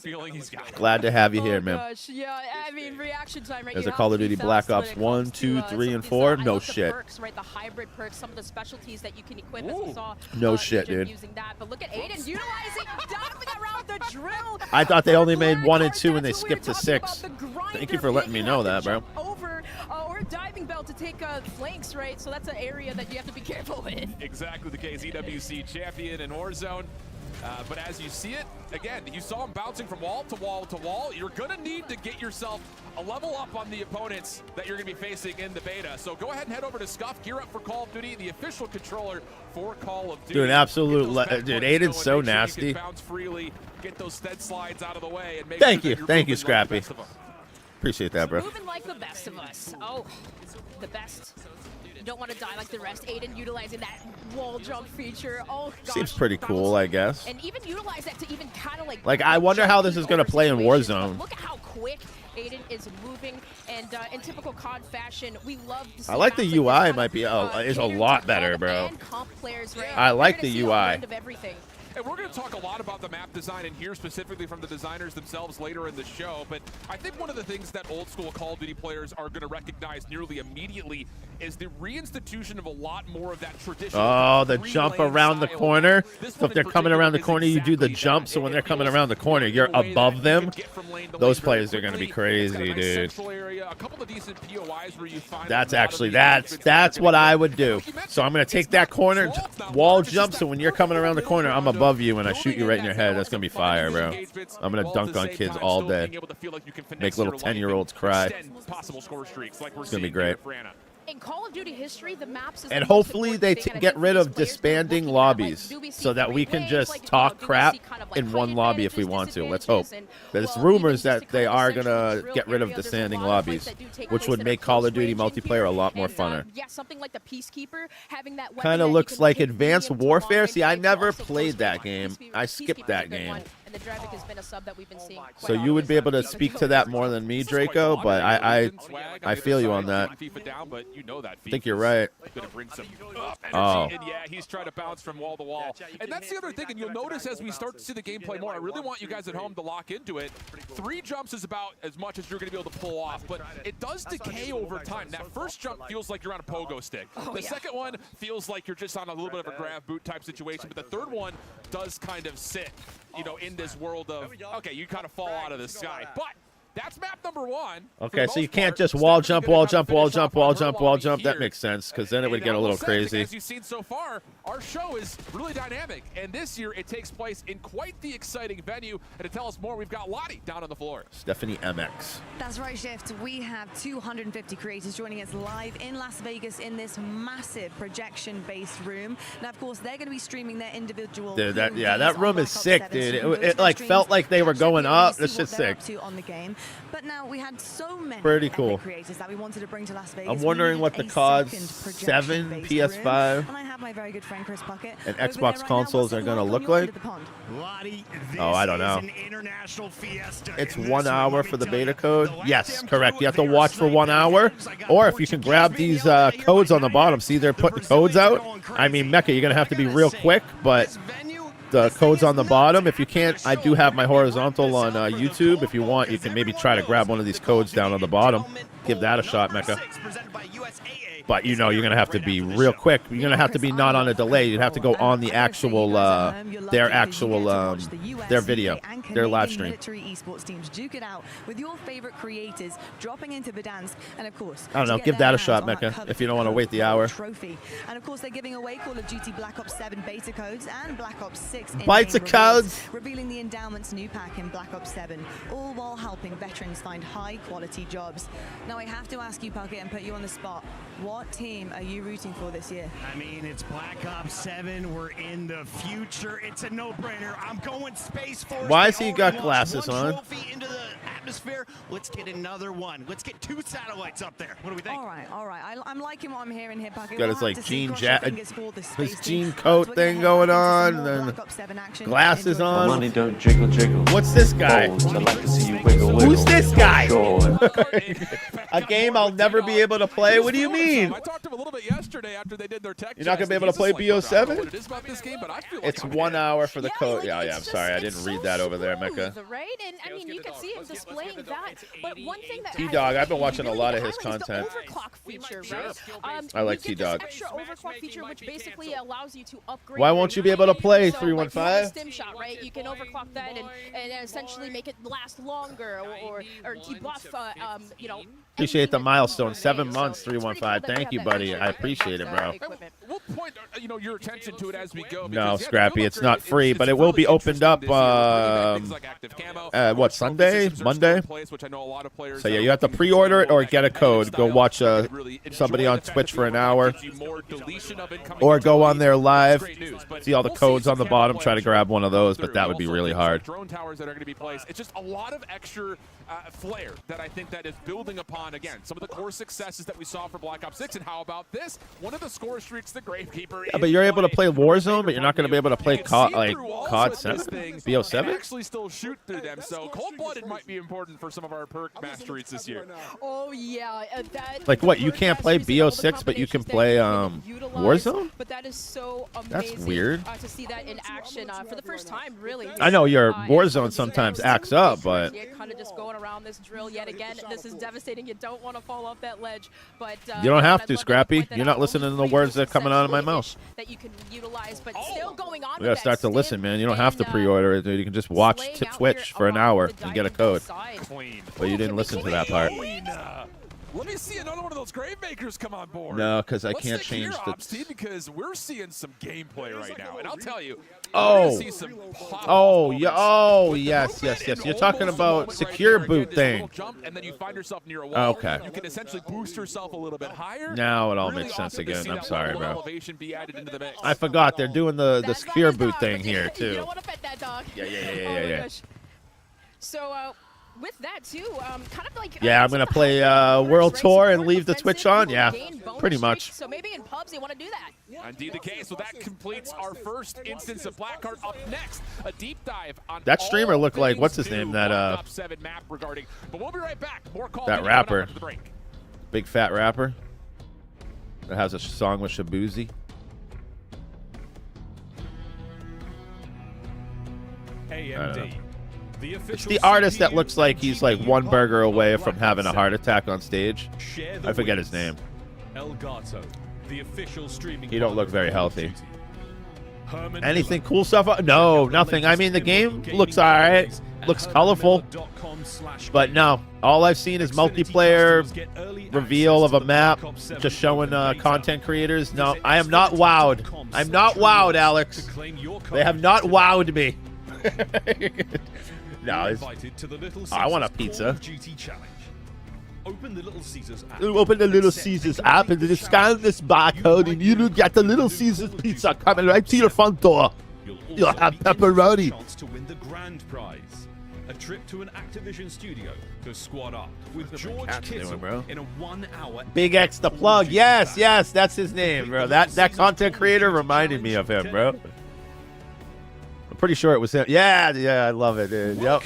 S2: Glad to have you here, man.
S3: Gosh, yeah, I mean, reaction time, right?
S2: There's
S3: You
S2: a Call
S3: have
S2: of
S3: to be
S2: Duty Black
S3: fast when
S2: Ops
S3: it
S2: 1,
S3: comes
S2: 2,
S3: to,
S2: 3,
S3: some
S2: and
S3: of these,
S2: 4.
S3: I
S2: No
S3: love the
S2: shit.
S3: perks, right? The hybrid perks, some of the specialties that you can equip, as we saw.
S2: No shit,
S3: Agent
S2: dude.
S3: Using that, but look at Aiden utilizing diving around the drill.
S2: I thought they only made
S3: Black
S2: 1 and
S3: Heart,
S2: 2 and they
S3: that's what we were
S2: skipped to
S3: talking
S2: 6.
S3: about, the
S2: Thank
S3: grinder
S2: you for letting me
S3: pick.
S2: know
S3: You
S2: that,
S3: have to
S2: bro.
S3: jump over or diving belt to take flanks, right? So that's an area that you have to be careful with.
S9: Exactly the case. EWC champion in Warzone. But as you see it, again, you saw him bouncing from wall to wall to wall. You're going to need to get yourself a level up on the opponents that you're going to be facing in the beta. So go ahead and head over to Scuff, gear up for Call of Duty, the official controller for Call of Duty.
S2: Dude, absolute
S9: Get those back
S2: dude,
S9: points
S2: Aiden's
S9: going,
S2: so
S9: make sure you
S2: nasty.
S9: can bounce freely, get those stead slides out of the way, and make
S2: Thank
S9: sure
S2: you.
S9: that you're
S2: Thank you,
S9: moving like
S2: Scrappy.
S9: the best of them.
S2: Appreciate that, bro.
S3: Moving like the best of us. Oh, the best. You don't want to die like the rest. Aiden utilizing that wall jump feature. Oh, gosh.
S2: Seems pretty cool, I guess.
S3: And even utilize that to even kind of
S2: Like, I wonder how this is gonna play in Warzone.
S3: Look at how quick Aiden is moving, and in typical COD fashion, we love to see
S2: I like the
S3: maps like
S2: UI
S3: this
S2: might be is a
S3: cater to
S2: lot better,
S3: hub
S2: bro.
S3: and comp players, right?
S2: I like
S3: You're
S2: the
S3: gonna see a
S2: UI.
S3: blend of everything.
S9: And we're going to talk a lot about the map design and hear specifically from the designers themselves later in the show. But I think one of the things that old school Call of Duty players are going to recognize nearly immediately is the reinstitution of a lot more of that traditional.
S2: Oh, the jump around the corner. So if they're coming around the corner, you do the jump. So when they're coming around the corner, you're above them. Those players are going to be crazy, dude. That's actually, that's what I would do. So I'm going to take that corner, wall jump. So when you're coming around the corner, I'm above you and I shoot you right in your head. That's going to be fire, bro. I'm going to dunk on kids all day. Make little 10-year-olds cry. It's going to be great.
S3: In Call of Duty history, the maps is
S2: And
S3: the most
S2: hopefully
S3: important
S2: they
S3: thing, and I
S2: get
S3: think
S2: rid
S3: these
S2: of
S3: players
S2: disbanding
S3: looking at, like,
S2: lobbies
S3: do we see
S2: so that we
S3: three
S2: can
S3: waves,
S2: just
S3: like,
S2: talk
S3: do we
S2: crap
S3: see kind of, like,
S2: in
S3: height
S2: one lobby if we
S3: advantages,
S2: want to. Let's hope.
S3: disadvantages, and,
S2: There's
S3: well,
S2: rumors
S3: even just
S2: that
S3: to
S2: they
S3: kind of
S2: are
S3: essentially
S2: going to
S3: drill
S2: get rid of
S3: area, there's a
S2: disbanding
S3: lot of
S2: lobbies,
S3: fights that do take
S2: which
S3: place
S2: would
S3: that are
S2: make Call of
S3: close
S2: Duty
S3: range in
S2: multiplayer a
S3: here,
S2: lot more
S3: and,
S2: funner.
S3: yeah, something like the Peacekeeper, having that weapon
S2: Kind
S3: that
S2: of
S3: you
S2: looks
S3: can
S2: like
S3: hit
S2: Advanced
S3: medium to
S2: Warfare.
S3: long
S2: See, I
S3: range,
S2: never
S3: also
S2: played
S3: close
S2: that
S3: range.
S2: game. I skipped
S3: Peacekeeper's a
S2: that
S3: good
S2: game.
S3: one, and the Dravik has been a sub that we've been seeing quite
S2: So you would be able to
S3: often.
S2: speak to that more than me, Draco, but I feel you on that. I think you're right.
S9: Gonna bring some up energy,
S2: Oh.
S9: and yeah, he's trying to bounce from wall to wall. And that's the other thing, and you'll notice as we start to see the gameplay more, I really want you guys at home to lock into it. 3 jumps is about as much as you're going to be able to pull off, but it does decay over time. That first jump feels like you're on a pogo stick. The second one feels like you're just on a little bit of a grab boot type situation, but the third one does kind of sit, you know, in this world of, okay, you kind of fall out of the sky. But that's map number 1.
S2: Okay, so you can't just wall jump, wall jump, wall jump, wall jump, wall jump. That makes sense, because then it would get a little crazy.
S9: As you've seen so far, our show is really dynamic, and this year it takes place in quite the exciting venue. And to tell us more, we've got Lottie down on the floor.
S2: Stephanie MX.
S10: That's right, Shift. We have 250 creators joining us live in Las Vegas in this massive projection-based room. Now, of course, they're going to be streaming their individual.
S2: Dude, that
S10: POVs
S2: that
S10: on
S2: room
S10: Black
S2: is
S10: Ops
S2: sick,
S10: 7,
S2: dude.
S10: so you can go to
S2: It
S10: their
S2: like felt
S10: streams,
S2: like they were
S10: catch
S2: going
S10: up,
S2: up.
S10: see
S2: That's
S10: what
S2: just
S10: they're
S2: sick.
S10: up to on the game. But now we had so many
S2: Pretty
S10: epic
S2: cool.
S10: creators that we wanted to bring to Las Vegas.
S2: I'm
S10: We
S2: wondering
S10: needed
S2: what the
S10: a
S2: COD
S10: second
S2: 7
S10: projection-based
S2: PS5
S10: room. And I have my very good friend Chris Puckett
S2: and
S10: over
S2: Xbox
S10: there right now.
S2: consoles
S10: What's
S2: are
S10: it
S2: gonna
S10: like on
S2: look
S10: your end
S2: like?
S10: of the pond?
S5: Lottie,
S2: Oh, I don't know.
S5: this is an international fiesta,
S2: It's
S5: and
S2: 1
S5: this
S2: hour
S5: let
S2: for
S5: me
S2: the
S5: tell
S2: beta
S5: you,
S2: code.
S5: the
S2: Yes,
S5: Latam
S2: correct.
S5: crew,
S2: You have to
S5: they are
S2: watch for 1
S5: sniping
S2: hour,
S5: heads. I got
S2: or if you can
S5: Portuguese
S2: grab
S5: video
S2: these
S5: out here
S2: codes on the
S5: tonight.
S2: bottom. See, they're putting the codes
S5: Brazilians
S2: out.
S5: are going
S2: I mean,
S5: crazy.
S2: Mecca, you're gonna have to be
S5: I gotta
S2: real
S5: say,
S2: quick, but
S5: this venue,
S2: the
S5: this thing
S2: code's
S5: is
S2: on the
S5: nuts.
S2: bottom. If you
S5: After
S2: can't,
S5: the
S2: I do
S5: show,
S2: have my
S5: we're gonna wrap
S2: horizontal
S5: this
S2: on
S5: up for the
S2: YouTube.
S5: Cold
S2: If you
S5: War,
S2: want, you
S5: 'cause
S2: can maybe
S5: everyone
S2: try to
S5: knows
S2: grab one of these
S5: the
S2: codes
S5: Coffee
S2: down on the
S5: Meets
S2: bottom.
S5: Gentleman
S2: Give that a
S5: Bowl
S2: shot,
S5: number
S2: Mecca.
S5: 6, presented by USAA.
S2: But you know, you're gonna have to be
S5: Right after the
S2: real
S5: show.
S2: quick. You're gonna have to be not on a delay. You'd have to go on the actual, their actual, their video, their live stream.
S10: Military esports teams duke it out with your favorite creators dropping into Verdansk, and of course,
S2: I don't know.
S10: to get
S2: Give
S10: their
S2: that a
S10: hands
S2: shot,
S10: on that
S2: Mecca, if you don't
S10: coveted
S2: want to wait the
S10: Cold
S2: hour.
S10: War trophy. And of course, they're giving away Call of Duty Black Ops 7 beta codes and Black Ops 6 in-game
S2: Bites of
S10: rewards,
S2: codes.
S10: revealing the endowments new pack in Black Ops 7, all while helping veterans find high-quality jobs. Now, I have to ask you, Puckett, and put you on the spot. What team are you rooting for this year?
S5: I mean, it's Black Ops 7. We're in the future. It's a no-brainer. I'm going Space Force.
S2: Why
S5: They
S2: has he
S5: already
S2: got
S5: launched
S2: glasses
S5: one
S2: on?
S5: trophy into the atmosphere. Let's get another one. Let's get 2 satellites up there. What do we think?
S10: All right, all right. I'm liking what I'm hearing here, Puckett.
S2: Got
S10: We'll
S2: his,
S10: have
S2: like,
S10: to see.
S2: jean
S10: Cross your
S2: jacket-
S10: fingers for the
S2: his
S10: space
S2: jean
S10: team.
S2: coat
S10: We're gonna
S2: thing
S10: head
S2: going
S10: back
S2: on,
S10: into some more
S2: then
S10: Black Ops 7 action.
S2: glasses
S10: Enjoy.
S2: on.
S11: Money don't jiggle jiggle.
S2: What's this guy?
S11: Balls, I like to see you wiggle wiggle.
S2: Who's this guy?
S11: Sure.
S2: A game I'll never be able to play? What do you mean?
S9: I talked to him a little bit yesterday after they did their tech.
S2: You're not gonna
S9: checks,
S2: be able
S9: and
S2: to play
S9: he's just like,
S2: BO7?
S9: I don't know what it is about this game, but I feel like
S2: It's
S9: I'm
S2: 1
S9: in.
S2: hour for the
S3: Yeah,
S2: code.
S3: like,
S2: Yeah,
S3: it's
S2: yeah, I'm
S3: just-
S2: sorry. I
S3: it's
S2: didn't
S3: so
S2: read that over there, Mecca.
S3: smooth, right? And I mean, you can see him displaying that. But one thing that
S2: T-Dog,
S3: I
S2: I've been watching a
S3: really
S2: lot of his
S3: highlight is
S2: content.
S3: The overclock feature, right?
S2: I like
S3: you get
S2: T-Dog.
S3: this extra overclock feature, which basically allows you to upgrade.
S2: Why
S3: your
S2: won't you be able to
S3: unit.
S2: play
S3: So,
S2: 315?
S3: Like, you have a stim shot, right? You can overclock that and essentially make it last longer or debuff, you know.
S2: Appreciate the
S3: anything that
S2: milestone.
S3: comes
S2: 7
S3: away.
S2: months,
S3: So it's pretty
S2: 315.
S3: cool that we
S2: Thank
S3: have
S2: you,
S3: that
S2: buddy.
S3: extra
S2: I appreciate it, bro.
S3: equipment.
S9: We'll point your attention to it as we go.
S2: No,
S9: because,
S2: Scrappy,
S9: the
S2: it's
S9: build
S2: not
S9: upgrade,
S2: free, but it will be
S9: really
S2: opened
S9: interesting
S2: up,
S9: this year. We're looking at things like active camo,
S2: what, Sunday?
S9: systems are still
S2: Monday?
S9: in place, which I know a lot of players
S2: So yeah,
S9: are
S2: you have to
S9: looking
S2: pre-order it
S9: for
S2: or
S9: that
S2: get a
S9: competitive
S2: code. Go
S9: style.
S2: watch
S9: Really enjoy
S2: somebody
S9: the
S2: on
S9: fact
S2: Twitch
S9: that
S2: for an
S9: the
S2: hour.
S9: gives you more deletion of incoming
S2: Or go on
S9: utility.
S2: there live,
S9: That's great news, but
S2: see all the
S9: we'll
S2: codes
S9: see
S2: on the
S9: some
S2: bottom,
S9: camera
S2: try to
S9: players
S2: grab one of those,
S9: come
S2: but that
S9: through.
S2: would be
S9: Also
S2: really
S9: things like
S2: hard.
S9: Drone towers that are going to be placed. It's just a lot of extra flair that I think that is building upon, again, some of the core successes that we saw for Black Ops 6. And how about this? One of the score streaks, the Gravekeeper.
S2: Yeah, but you're able to play Warzone, but you're not going to be able to play COD 7? BO7?
S9: Actually still shoot through them, so Cold-Blooded might be important for some of our perk masteries this year.
S3: Oh yeah, that.
S2: Like what, you can't play BO6, but you can play Warzone?
S3: But that is so amazing.
S2: That's weird.
S3: To see that in action for the first time, really.
S2: I know your
S3: And
S2: Warzone
S3: this
S2: sometimes
S3: is
S2: acts up, but
S3: You're kind of just going around this drill yet again. This is devastating. You don't want to fall off that ledge, but
S2: you don't have
S3: I'd
S2: to,
S3: love
S2: Scrappy.
S3: point that
S2: You're not
S3: out.
S2: listening to the
S3: Only
S2: words that are coming out of my
S3: successful
S2: mouth.
S3: ish that you can utilize, but still going on.
S2: We gotta start to listen, man. You don't have to pre-order it. You can just watch Twitch for an hour and get a code.
S9: Clean.
S2: But you didn't listen to that part.
S9: Let me see another one of those Gravemakers come on board.
S2: No, because I
S9: Let's
S2: can't
S9: stick here,
S2: change the...
S9: Ops team, because we're seeing some gameplay right now, and I'll tell you.
S2: Oh.
S9: we're gonna see some pop-off
S2: Oh, yeah.
S9: moments
S2: Oh,
S9: with the
S2: yes,
S9: movement
S2: yes, yes.
S9: and
S2: You're talking
S9: almost a
S2: about
S9: moment right
S2: secure
S9: there.
S2: boot
S9: Again, this little
S2: thing.
S9: jump, and then you find yourself near a wall.
S2: Okay.
S9: You can essentially boost yourself a little bit higher.
S2: Now it all
S9: Really
S2: makes sense
S9: awesome to
S2: again.
S9: see
S2: I'm
S9: that
S2: sorry,
S9: level of
S2: bro.
S9: elevation be added into the mix.
S2: I forgot they're doing the
S3: That's
S2: secure
S3: not his
S2: boot
S3: dog,
S2: thing
S3: but
S2: here,
S3: You
S2: too.
S3: don't want to pet that dog.
S2: Yeah, yeah,
S3: Oh
S2: yeah,
S3: my
S2: yeah.
S3: gosh. So, with that too, kind of like
S2: Yeah, I'm
S3: some
S2: gonna
S3: of the
S2: play
S3: highlight
S2: World
S3: right?
S2: Tour and
S3: Support
S2: leave the
S3: offensive,
S2: Twitch on.
S3: you
S2: Yeah,
S3: gain bonus
S2: pretty
S3: streaks,
S2: much.
S3: So maybe in pubs you want to do that.
S9: Indeed the case. So that completes our first instance of Blackheart. Up next, a deep dive on
S2: That streamer
S9: all
S2: looked like,
S9: things
S2: what's his
S9: new
S2: name, that,
S9: Black Ops 7 map regarding. But we'll be right back. More Call of
S2: That
S9: Duty coming up
S2: rapper.
S9: after the break.
S2: Big fat rapper that has a song with Shabuzi.
S6: AMD.
S2: It's the artist that looks like he's like one burger away from having a heart attack on stage. I forget his name.
S6: Elgato, the official streaming.
S2: He don't look very healthy.
S6: Herman
S2: Anything
S6: Miller.
S2: cool stuff? No, nothing. I mean, the game looks alright. Looks colorful. But no, all I've seen is multiplayer reveal of a map, just showing content creators. No, I am not wowed. I'm not wowed, Alex. They have not wowed me. No, it's, I want a pizza.
S6: Open the Little Caesars app.
S2: Open the Little Caesars app and just scan this barcode, and you get the Little Caesars pizza coming right to your front door. You'll have pepperoni.
S6: Chance to win the grand prize. a trip to an Activision studio to squad up with George
S2: Cat's doing,
S6: Kittle
S2: bro?
S6: in a 1 hour.
S2: Big X the plug. Yes, yes, that's his name, bro. That content creator reminded me of him, bro. I'm pretty sure it was him. Yeah, I love it, dude. Yep.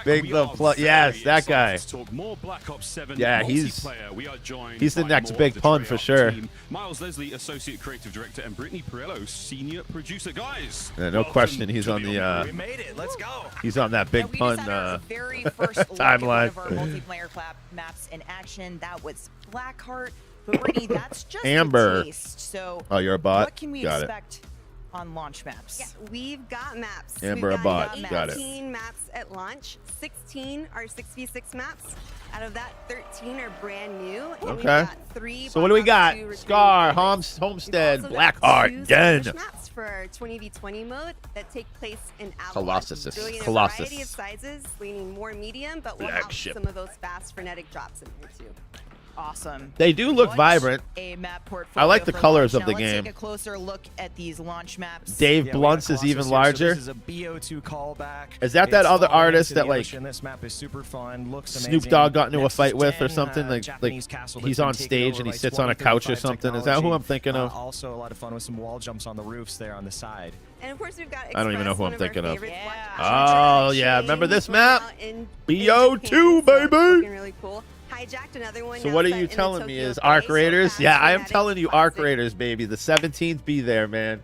S2: Big the plug. Yes, that guy.
S6: Talk more Black Ops 7
S2: Yeah, he's the
S6: by
S2: next
S6: more
S2: big
S6: of the
S2: pun for
S6: Treyarch
S2: sure.
S6: team. Miles Leslie, associate creative director, and Brittany Perello, senior producer. Guys,
S2: Yeah, no question, he's on the
S7: We made it. Let's go.
S2: he's on that big
S7: We
S2: pun
S7: just had our very first look at one
S2: timeline.
S7: of our multiplayer maps in action. That was Blackheart. But Brittany, that's just
S2: Amber.
S7: a taste. So
S2: Oh, you're a bot?
S7: what can we
S2: Got it.
S7: expect on launch maps?
S12: Yeah, we've got maps.
S2: Amber,
S12: we've
S2: a bot. Got it.
S12: 18 maps at launch. 16 are 6v6 maps. Out of that, 13 are brand new. And we've
S2: Okay.
S12: got 3
S2: So what do we got?
S12: Black Ops 2
S2: Scar,
S12: returning
S2: Homestead,
S12: also got
S2: Blackheart,
S12: 2
S2: Den.
S12: skirmish maps for our 20v20 mode that take place in Avalon.
S2: Colossus.
S12: Really in a
S2: Colossus.
S12: variety of sizes, leaning more medium, but we'll
S2: Flagship.
S12: have some of those fast frenetic drops in there too.
S7: Awesome.
S2: They do look
S7: What
S2: vibrant.
S7: a map
S2: I
S7: portfolio
S2: like the
S7: for
S2: colors
S7: launch.
S2: of the
S7: Now, let's
S2: game.
S7: take a closer look at these launch maps.
S2: Dave
S13: Yeah, we got
S2: Blunt's is
S13: Colossus
S2: even
S13: here. So
S2: larger.
S13: this is a BO2 callback.
S2: Is that that
S13: It's
S2: other
S13: falling
S2: artist
S13: into the
S2: that, like,
S13: ocean. This map is super fun. Looks
S2: Snoop
S13: amazing.
S2: Dogg got into a
S13: Nexus
S2: fight with or
S13: 10,
S2: something? Like
S13: Japanese castle that's
S2: he's
S13: been
S2: on
S13: taken
S2: stage
S13: over
S2: and he
S13: by
S2: sits on a couch or
S13: 2035
S2: something. Is that who I'm
S13: technology.
S2: thinking of?
S13: Also, a lot of fun with some wall jumps on the roofs there on the side.
S12: And of course, we've got
S2: I don't even know
S12: Express,
S2: who I'm
S12: one of our
S2: thinking of.
S12: favorites.
S2: Oh, yeah. Remember this map?
S12: In
S2: BO2,
S12: Japan, so it's
S2: baby.
S12: looking really cool. Hijacked another one.
S2: So
S12: now
S2: what are
S12: set
S2: you
S12: in the
S2: telling me
S12: Tokyo
S2: is
S12: Bay,
S2: Arc
S12: so
S2: Raiders?
S12: fast,
S2: Yeah, I am
S12: frenetic,
S2: telling you
S12: classic.
S2: Arc Raiders, baby. The 17th be there, man.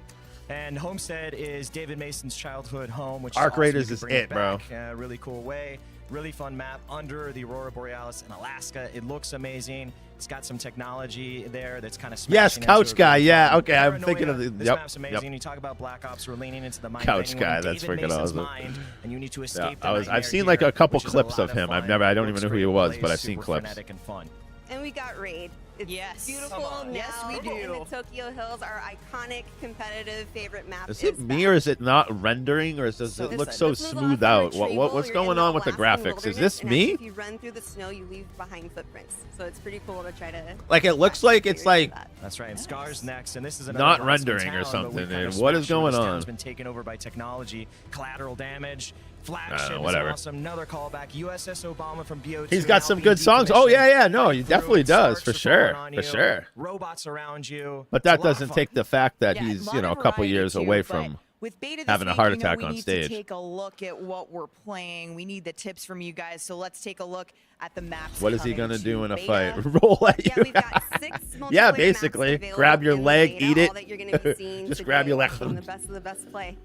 S13: And Homestead is David Mason's childhood home, which
S2: Arc
S13: is awesome.
S2: Raiders
S13: You
S2: is
S13: can bring
S2: it, bro.
S13: back, really cool way. Really fun map under the Aurora Borealis in Alaska. It looks amazing. It's got some technology there that's kind of
S2: Yes,
S13: smashing
S2: Couch
S13: into a
S2: Guy.
S13: really
S2: Yeah,
S13: fun
S2: okay. I'm
S13: paranoia.
S2: thinking of the.
S13: This
S2: Yep.
S13: map's amazing.
S2: Yep.
S13: You talk about Black Ops. We're leaning into the mind
S2: Couch
S13: of
S2: Guy,
S13: anyone.
S2: that's
S13: David
S2: freaking
S13: Mason's
S2: awesome.
S13: mind, and you need to
S2: Yeah,
S13: escape the
S2: I've
S13: nightmare
S2: seen
S13: here,
S2: like a couple
S13: which is
S2: clips
S13: lot
S2: of him.
S13: fun.
S2: I don't even
S13: Looks
S2: know who he
S13: great,
S2: was,
S13: plays
S2: but I've seen
S13: super
S2: clips.
S13: frenetic and fun.
S12: And we got Raid. It's
S7: Yes.
S12: beautiful
S7: Come on.
S12: now.
S7: Yes, we do.
S12: In the Tokyo Hills, our iconic competitive favorite map.
S2: Is it me or is it not rendering or does it look so smooth out? What's going on with the graphics? Is this me?
S12: If you run through the snow, you leave behind footprints. So it's pretty cool to try to.
S2: Like it looks like it's like
S13: That's right. And Scar's next, and this is
S2: not
S13: another
S2: rendering or
S13: town, but
S2: something,
S13: we've kinda
S2: dude. What is
S13: smashed through.
S2: going
S13: This
S2: on?
S13: town's been taken over by technology, collateral damage. Flagship
S2: whatever.
S13: is awesome. Another callback. USS Obama from BO2.
S2: He's got
S13: now
S2: some
S13: being
S2: good songs. Oh
S13: decommissioned.
S2: yeah, no, he definitely does for
S13: Sparks are
S2: sure,
S13: falling on
S2: for
S13: you,
S2: sure.
S13: Robots around you.
S2: But
S13: It's a
S2: that
S13: lot of
S2: doesn't
S13: fun.
S2: take the fact that
S7: Yeah,
S2: he's
S7: lot of
S2: a couple
S7: variety
S2: years
S7: too,
S2: away
S7: but
S2: from
S7: with beta this
S2: having a
S7: week,
S2: heart
S7: you know,
S2: attack
S7: we
S2: on
S7: need
S2: stage.
S7: to take a look at what we're playing. We need the tips from you guys. So let's take a look at the maps.
S2: What is he
S7: coming
S2: gonna
S7: to
S2: do in a
S7: beta.
S2: fight? Roll at you?
S12: Yeah, we've got 6
S2: Yeah,
S12: multiplayer
S2: basically.
S12: maps available
S2: Grab your
S12: in the
S2: leg,
S12: beta,
S2: eat it.
S12: all that you're gonna be seeing
S2: Just
S12: today,
S2: grab your leg.
S12: watching the best of the best play.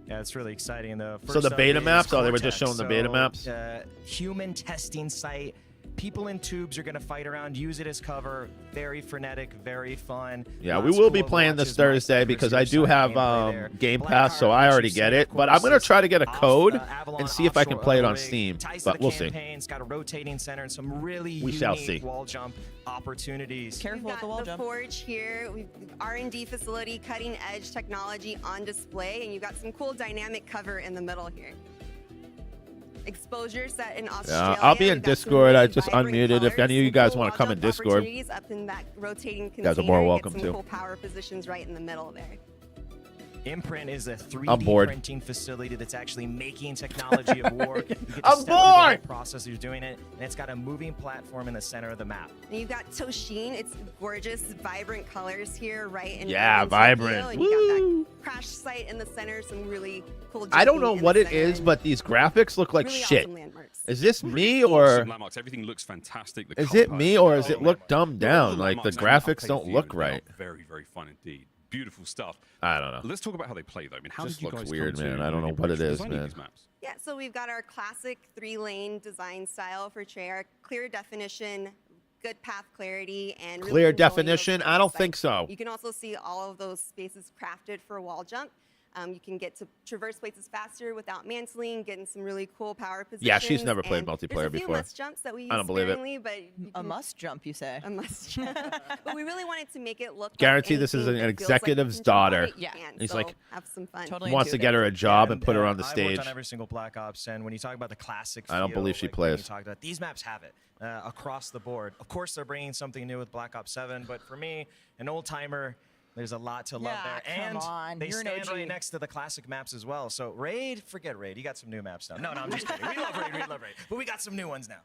S13: Yeah, it's really exciting.
S2: So
S13: First
S2: the
S13: up
S2: beta
S13: is
S2: maps? Oh, they were just
S13: Cortex.
S2: showing the beta
S13: So,
S2: maps?
S13: Human testing site. People in tubes are going to fight around, use it as cover. Very frenetic, very fun.
S2: Yeah, we
S13: Lots
S2: will
S13: of
S2: be
S13: cool
S2: playing this
S13: launches,
S2: Thursday
S13: Mike
S2: because
S13: Cypher's
S2: I do
S13: your
S2: have
S13: side gameplay there.
S2: Game
S13: Black
S2: Pass, so
S13: Heart,
S2: I
S13: which
S2: already
S13: you've
S2: get
S13: seen,
S2: it.
S13: of
S2: But I'm
S13: course,
S2: gonna
S13: is
S2: try to get a
S13: off
S2: code
S13: the Avalon
S2: and see if I can
S13: offshore
S2: play it on
S13: rig,
S2: Steam.
S13: ties to
S2: But
S13: the
S2: we'll see.
S13: campaign. It's got a rotating center and some really
S2: We shall
S13: unique
S2: see.
S13: wall jump opportunities.
S7: Careful
S12: We've
S7: with the
S12: got
S7: wall
S12: the
S7: jump.
S12: Forge here. We've R&D facility, cutting edge technology on display, and you've got some cool dynamic cover in the middle here. Exposure set in Australia.
S2: I'll be in
S12: We've got some
S2: Discord.
S12: really
S2: I just
S12: vibrant
S2: unmuted. If
S12: colors,
S2: any of you
S12: some
S2: guys
S12: cool
S2: want to come
S12: wall
S2: in
S12: jump
S2: Discord,
S12: opportunities up in that rotating
S2: guys are
S12: container.
S2: more
S12: You get
S2: welcome
S12: some
S2: to.
S12: cool power positions right in the middle there.
S13: Imprint is a 3D
S2: I'm bored.
S13: printing facility that's actually making technology of war. You get to
S2: I'm
S13: step through the whole
S2: bored!
S13: process of doing it, and it's got a moving platform in the center of the map.
S12: And you've got Toshin. It's gorgeous, vibrant colors here, right? In
S2: Yeah,
S12: urban
S2: vibrant.
S12: Tokyo. And you got that crash site in the center, some really cool.
S2: I don't know
S12: jumping in
S2: what
S12: the
S2: it
S12: center,
S2: is,
S12: and
S2: but these graphics look like
S12: really
S2: shit.
S12: awesome landmarks.
S2: Is this me
S6: Awesome
S2: or
S6: landmarks. Everything looks fantastic. The
S2: is
S6: color
S2: it me
S6: palette,
S2: or is
S6: all
S2: it
S6: the
S2: look
S6: landmarks.
S2: dumbed down? Like the
S6: landmarks and
S2: graphics
S6: updates
S2: don't
S6: to you,
S2: look
S6: they are
S2: right.
S6: Very, very fun indeed. Beautiful stuff.
S2: I don't know.
S6: Let's talk about how they play, though. I mean, how
S2: Just
S6: did you
S2: looks
S6: guys
S2: weird,
S6: come to
S2: man. I don't know
S6: the
S2: what it
S6: approach to
S2: is,
S6: designing
S2: man.
S6: these maps?
S12: Yeah, so we've got our classic 3-lane design style for Treyarch, clear definition, good path clarity, and really
S2: Clear
S12: controlling those
S2: definition? I don't think so.
S12: You can also see all of those spaces crafted for wall jump. You can get to traverse places faster without mantling, getting some really cool power positions.
S2: Yeah, she's never played
S12: and
S2: multiplayer
S12: there's a few
S2: before.
S12: must jumps that we use
S2: I don't believe it.
S12: sparingly, but you
S7: A
S12: can-
S7: must jump, you say?
S12: a must jump. But we really wanted to make it look like
S2: Guarantee this is
S12: anything
S2: an
S12: that feels like
S2: executive's
S12: you can jump on
S2: daughter.
S12: it, you
S7: Yeah.
S12: can.
S2: He's
S12: So
S2: like,
S12: have some fun.
S7: Totally
S2: wants to
S7: into
S2: get
S7: it.
S2: her a job and put her on the
S13: I
S2: stage.
S13: worked on every single Black Ops, and when you talk about the classic
S2: I don't
S13: feel,
S2: believe she
S13: like when you
S2: plays.
S13: talked about, these maps have it across the board. Of course, they're bringing something new with Black Ops 7, but for me, an old timer, There's a lot to love there.
S7: come
S13: And
S7: on,
S13: they
S7: you're an
S13: stand
S7: OG.
S13: right next to the classic maps as well. So Raid, forget Raid. You got some new maps now. No, I'm just kidding. We love Raid, we love Raid. But we got some new ones now.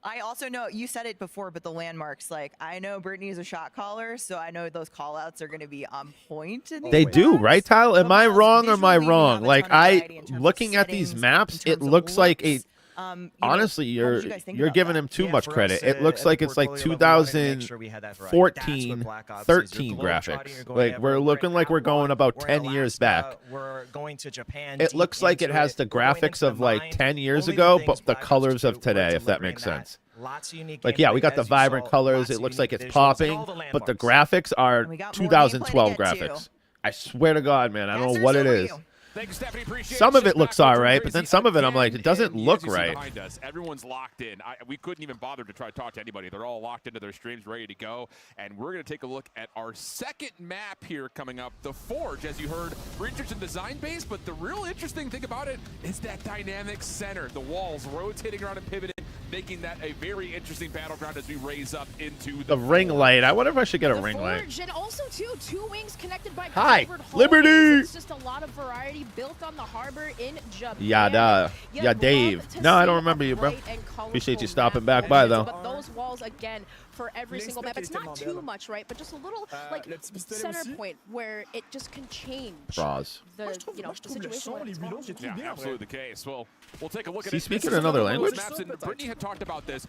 S7: I also know, you said it before, but the landmarks, like, I know Brittany's a shot caller, so I know those call outs are going to be on point. In
S2: They
S7: these
S2: do,
S7: maps.
S2: right, Tyler? Am I
S7: Because
S2: wrong or am I
S7: visually, we
S2: wrong?
S7: have a
S2: Like,
S7: ton of variety in terms of
S2: looking at these
S7: settings,
S2: maps,
S7: in
S2: it
S7: terms of
S2: looks like a.
S7: looks. You know,
S2: Honestly,
S7: how did you guys think
S2: you're
S7: about
S2: giving
S7: that?
S2: him too
S13: Yeah,
S2: much
S13: for
S2: credit.
S13: us,
S2: It looks
S13: at
S2: like
S13: the
S2: it's like
S13: portfolio level, we wanted to make sure we had that variety. That's what
S2: 2014,
S13: Black Ops is.
S2: 13
S13: You're globetrotting,
S2: graphics.
S13: you're going
S2: Like,
S13: everywhere.
S2: we're looking like we're going about
S13: We're
S2: 10
S13: in
S2: years
S13: Alaska,
S2: back.
S13: We're going to Japan.
S2: It
S13: deep
S2: looks like it
S13: into
S2: has the
S13: We're going
S2: graphics
S13: into
S2: of
S13: the
S2: like
S13: mine.
S2: 10 years
S13: Only the
S2: ago,
S13: things
S2: but the
S13: Black Ops
S2: colors
S13: 2
S2: of today,
S13: were
S2: if that
S13: delivering
S2: makes
S13: that.
S2: sense.
S13: Lots of unique
S2: Like, yeah, we
S13: gameplay,
S2: got the
S13: as you
S2: vibrant
S13: saw,
S2: colors.
S13: lots
S2: It
S13: of
S2: looks like
S13: unique
S2: it's
S13: visuals, and
S2: popping,
S13: all the
S2: but the
S13: landmarks.
S2: graphics are
S7: we got more gameplay to
S2: 2012
S7: get to.
S2: graphics. I swear to God, man, I don't know
S7: Cassers,
S2: what it
S7: over
S2: is.
S7: you.
S9: Thank you, Stephanie. Appreciate
S2: Some
S9: it.
S2: of it looks
S9: Back
S2: all
S9: over
S2: right, but then
S9: crazy
S2: some of it I'm like,
S9: again,
S2: it doesn't
S9: and
S2: look
S9: as you see
S2: right.
S9: behind us, everyone's locked in. We couldn't even bother to try to talk to anybody. They're all locked into their streams, ready to go. And we're going to take a look at our second map here coming up, the Forge. As you heard, research and design base, but the real interesting thing about it is that dynamic center. The walls rotating around and pivoting, making that a very interesting battleground as we raise up into
S2: The ring light. I wonder if I should get a
S3: The
S2: ring light.
S3: Forge, and also too, two wings connected by
S2: Hi,
S3: covered hallways.
S2: Liberty!
S3: It's just a lot of variety built on the harbor in Japan.
S2: Yeah,
S3: You'd
S2: yeah,
S3: love
S2: Dave.
S3: to
S2: No, I
S3: see
S2: don't
S3: a
S2: remember you, bro.
S3: bright and colorful
S2: Appreciate you stopping
S3: map
S2: back by,
S3: elements,
S2: though.
S3: But those walls, again, for every single map, it's not too much, right? But just a little, like, center point where it just can change
S2: Bras.
S3: the, you know, the situation. when it's going.
S9: Yeah, absolutely the case. Well, we'll take a look at
S2: Is he
S9: it.
S2: speaking
S9: This is
S2: another
S9: one of those
S2: language?
S9: maps, and Brittany had talked about this.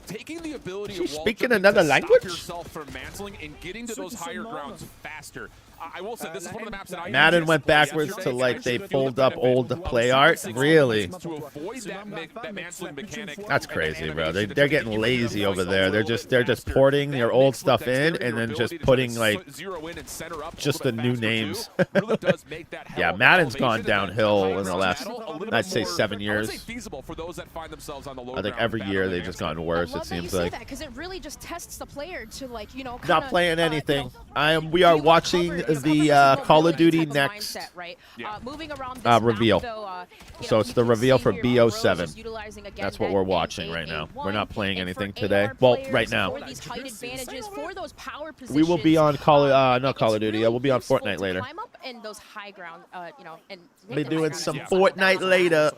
S9: Taking the ability
S2: She's
S9: of wall
S2: speaking
S9: jumping
S2: another
S9: to
S2: language?
S9: stop yourself from mantling and getting to those higher grounds faster. I will say this is one of the maps that I
S2: Madden
S9: used
S2: went backwards
S9: yesterday.
S2: to like they
S9: Actually,
S2: pulled
S9: the
S2: up
S9: benefit
S2: old
S9: of
S2: play art.
S9: 6
S2: Really?
S9: to avoid that mantling mechanic.
S2: That's
S9: and
S2: crazy,
S9: that
S2: bro.
S9: animation to
S2: They're
S9: try to
S2: getting
S9: give you
S2: lazy
S9: a
S2: over
S9: voice
S2: there.
S9: a
S2: They're
S9: little
S2: just
S9: bit
S2: porting
S9: faster.
S2: their
S9: That
S2: old
S9: mixed with
S2: stuff in
S9: dexterity,
S2: and then
S9: your
S2: just
S9: ability to
S2: putting
S9: try to
S2: like
S9: zero in and center up a
S2: just
S9: little
S2: the
S9: bit
S2: new
S9: faster, too,
S2: names.
S9: really does make that hell
S2: Yeah,
S9: of an
S2: Madden's gone
S9: elevation and that
S2: downhill
S9: high
S2: in the
S9: ground
S2: last,
S9: battle a little
S2: I'd
S9: bit
S2: say,
S9: more,
S2: 7
S9: I would
S2: years.
S9: say feasible for those that find themselves on the low
S2: I think
S9: ground
S2: every year
S9: battling
S2: they've just
S9: against
S2: gotten
S3: I
S2: worse.
S3: love
S2: It
S3: that you
S2: seems
S3: say
S2: like.
S3: that because it really just tests the player to, like, you know,
S2: Not
S3: kinda,
S2: playing
S3: you
S2: anything.
S3: know,
S2: We are watching
S3: cover
S2: the
S3: single
S2: Call of
S3: building
S2: Duty
S3: type of
S2: next
S3: mindset, right?
S9: Yeah.
S3: Moving around this map,
S2: reveal.
S3: though, you
S2: So
S3: know,
S2: it's
S3: you
S2: the
S3: can
S2: reveal
S3: see
S2: for
S3: here Rose is
S2: BO7.
S3: utilizing, again,
S2: That's what
S3: that
S2: we're watching right now. We're not playing
S3: and for
S2: anything
S3: AR
S2: today. Well,
S3: players,
S2: right now.
S3: For these height advantages, for those power
S2: We will be on
S3: positions,
S2: not Call of Duty.
S3: really
S2: We'll be on
S3: useful
S2: Fortnite
S3: to
S2: later.
S3: climb up in those high ground, you know, and hit
S2: Be
S3: the high
S2: doing
S3: ground
S2: some
S3: and stuff like that.
S2: Fortnite later.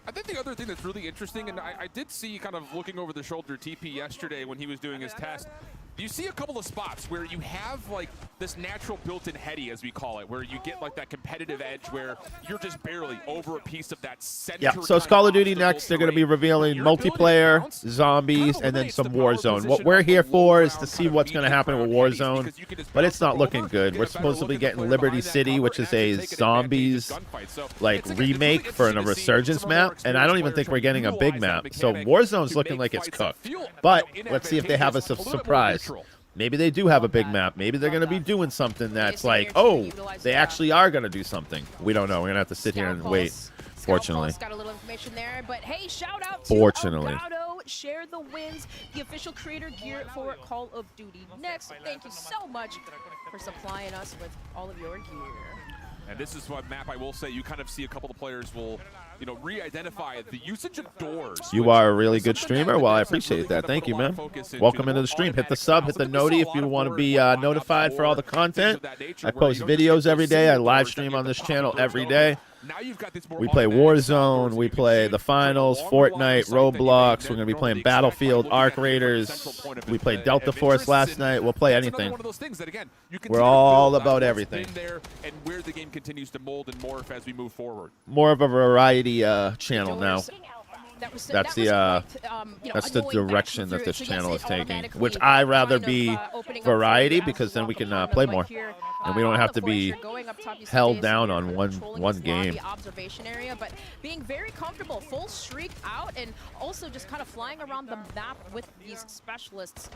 S9: I think the other thing that's really interesting, and I did see kind of looking over the shoulder TP yesterday when he was doing his test, you see a couple of spots where you have like this natural built-in heady, as we call it, where you get like that competitive edge where you're just barely over a piece of that center.
S2: Yeah, so it's Call of Duty next. They're going to be revealing multiplayer, zombies, and then some Warzone. What we're here for is to see what's going to happen with Warzone, but it's not looking good. We're supposedly getting Liberty City, which is a zombies like remake for a resurgence map, and I don't even think we're getting a big map. So Warzone's looking like it's cooked, but let's see if they have us a surprise. Maybe they do have a big map. Maybe they're going to be doing something that's like, oh, they actually are going to do something. We don't know. We're going to have to sit here and wait, fortunately.
S3: Got a little information there, but hey, shout out to
S2: Fortunately.
S3: Elgato, share the wins, the official creator gear for Call of Duty. Next, thank you so much for supplying us with all of your gear.
S9: And this is one map I will say you kind of see a couple of players will, you know, re-identify the usage of doors.
S2: You are a really good streamer. Well, I appreciate that. Thank you, man. Welcome into the stream. Hit the sub, hit the noti if you want to be notified for all the content. I post videos every day. I live stream on this channel every day. We play Warzone. We play the finals, Fortnite, Roblox. We're going to be playing Battlefield, Arc Raiders. We played Delta Force last night. We'll play anything. We're all about everything.
S9: And where the game continues to mold and morph as we move forward.
S2: More of a variety channel now. That's the direction that this channel is taking, which I rather be variety because then we can play more, and we don't have to be held down on one game.
S3: Observation area, but being very comfortable, full streak out, and also just kind of flying around the map with these specialists.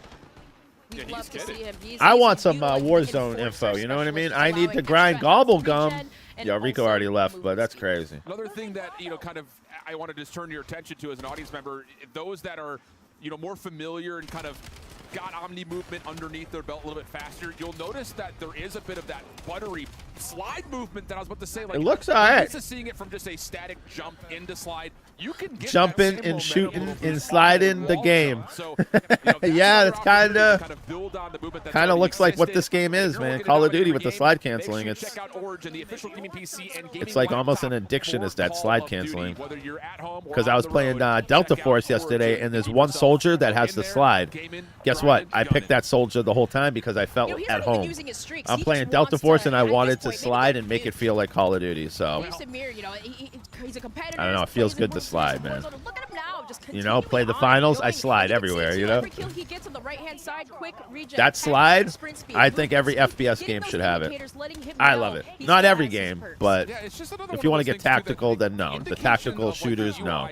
S3: We'd love to see him.
S2: I want some Warzone info. You know what I mean? I need to grind Gobblegum. Yeah, Rico already left, but that's crazy.
S9: Another thing that, you know, kind of I wanted to turn your attention to as an audience member, those that are, you know, more familiar and kind of got Omni movement underneath their belt a little bit faster, you'll notice that there is a bit of that buttery slide movement that I was about to say. Like,
S2: it looks all right.
S9: Used to seeing it from just a static jump into slide. You can get
S2: jumping and shooting and sliding the game.
S9: So,
S2: yeah, it's kind of looks like what this game is, man. Call of Duty with the slide canceling. It's like almost an addiction is that slide canceling. Because I was playing Delta Force yesterday, and there's one soldier that has the slide. Guess what? I picked that soldier the whole time because I felt at home. I'm playing Delta Force, and I wanted to slide and make it feel like Call of Duty. So I don't know. It feels good to slide, man. You know, play the finals. I slide everywhere. You know. That slide, I think every FPS game should have it. I love it. Not every game, but if you want to get tactical, then no. The tactical shooters, no.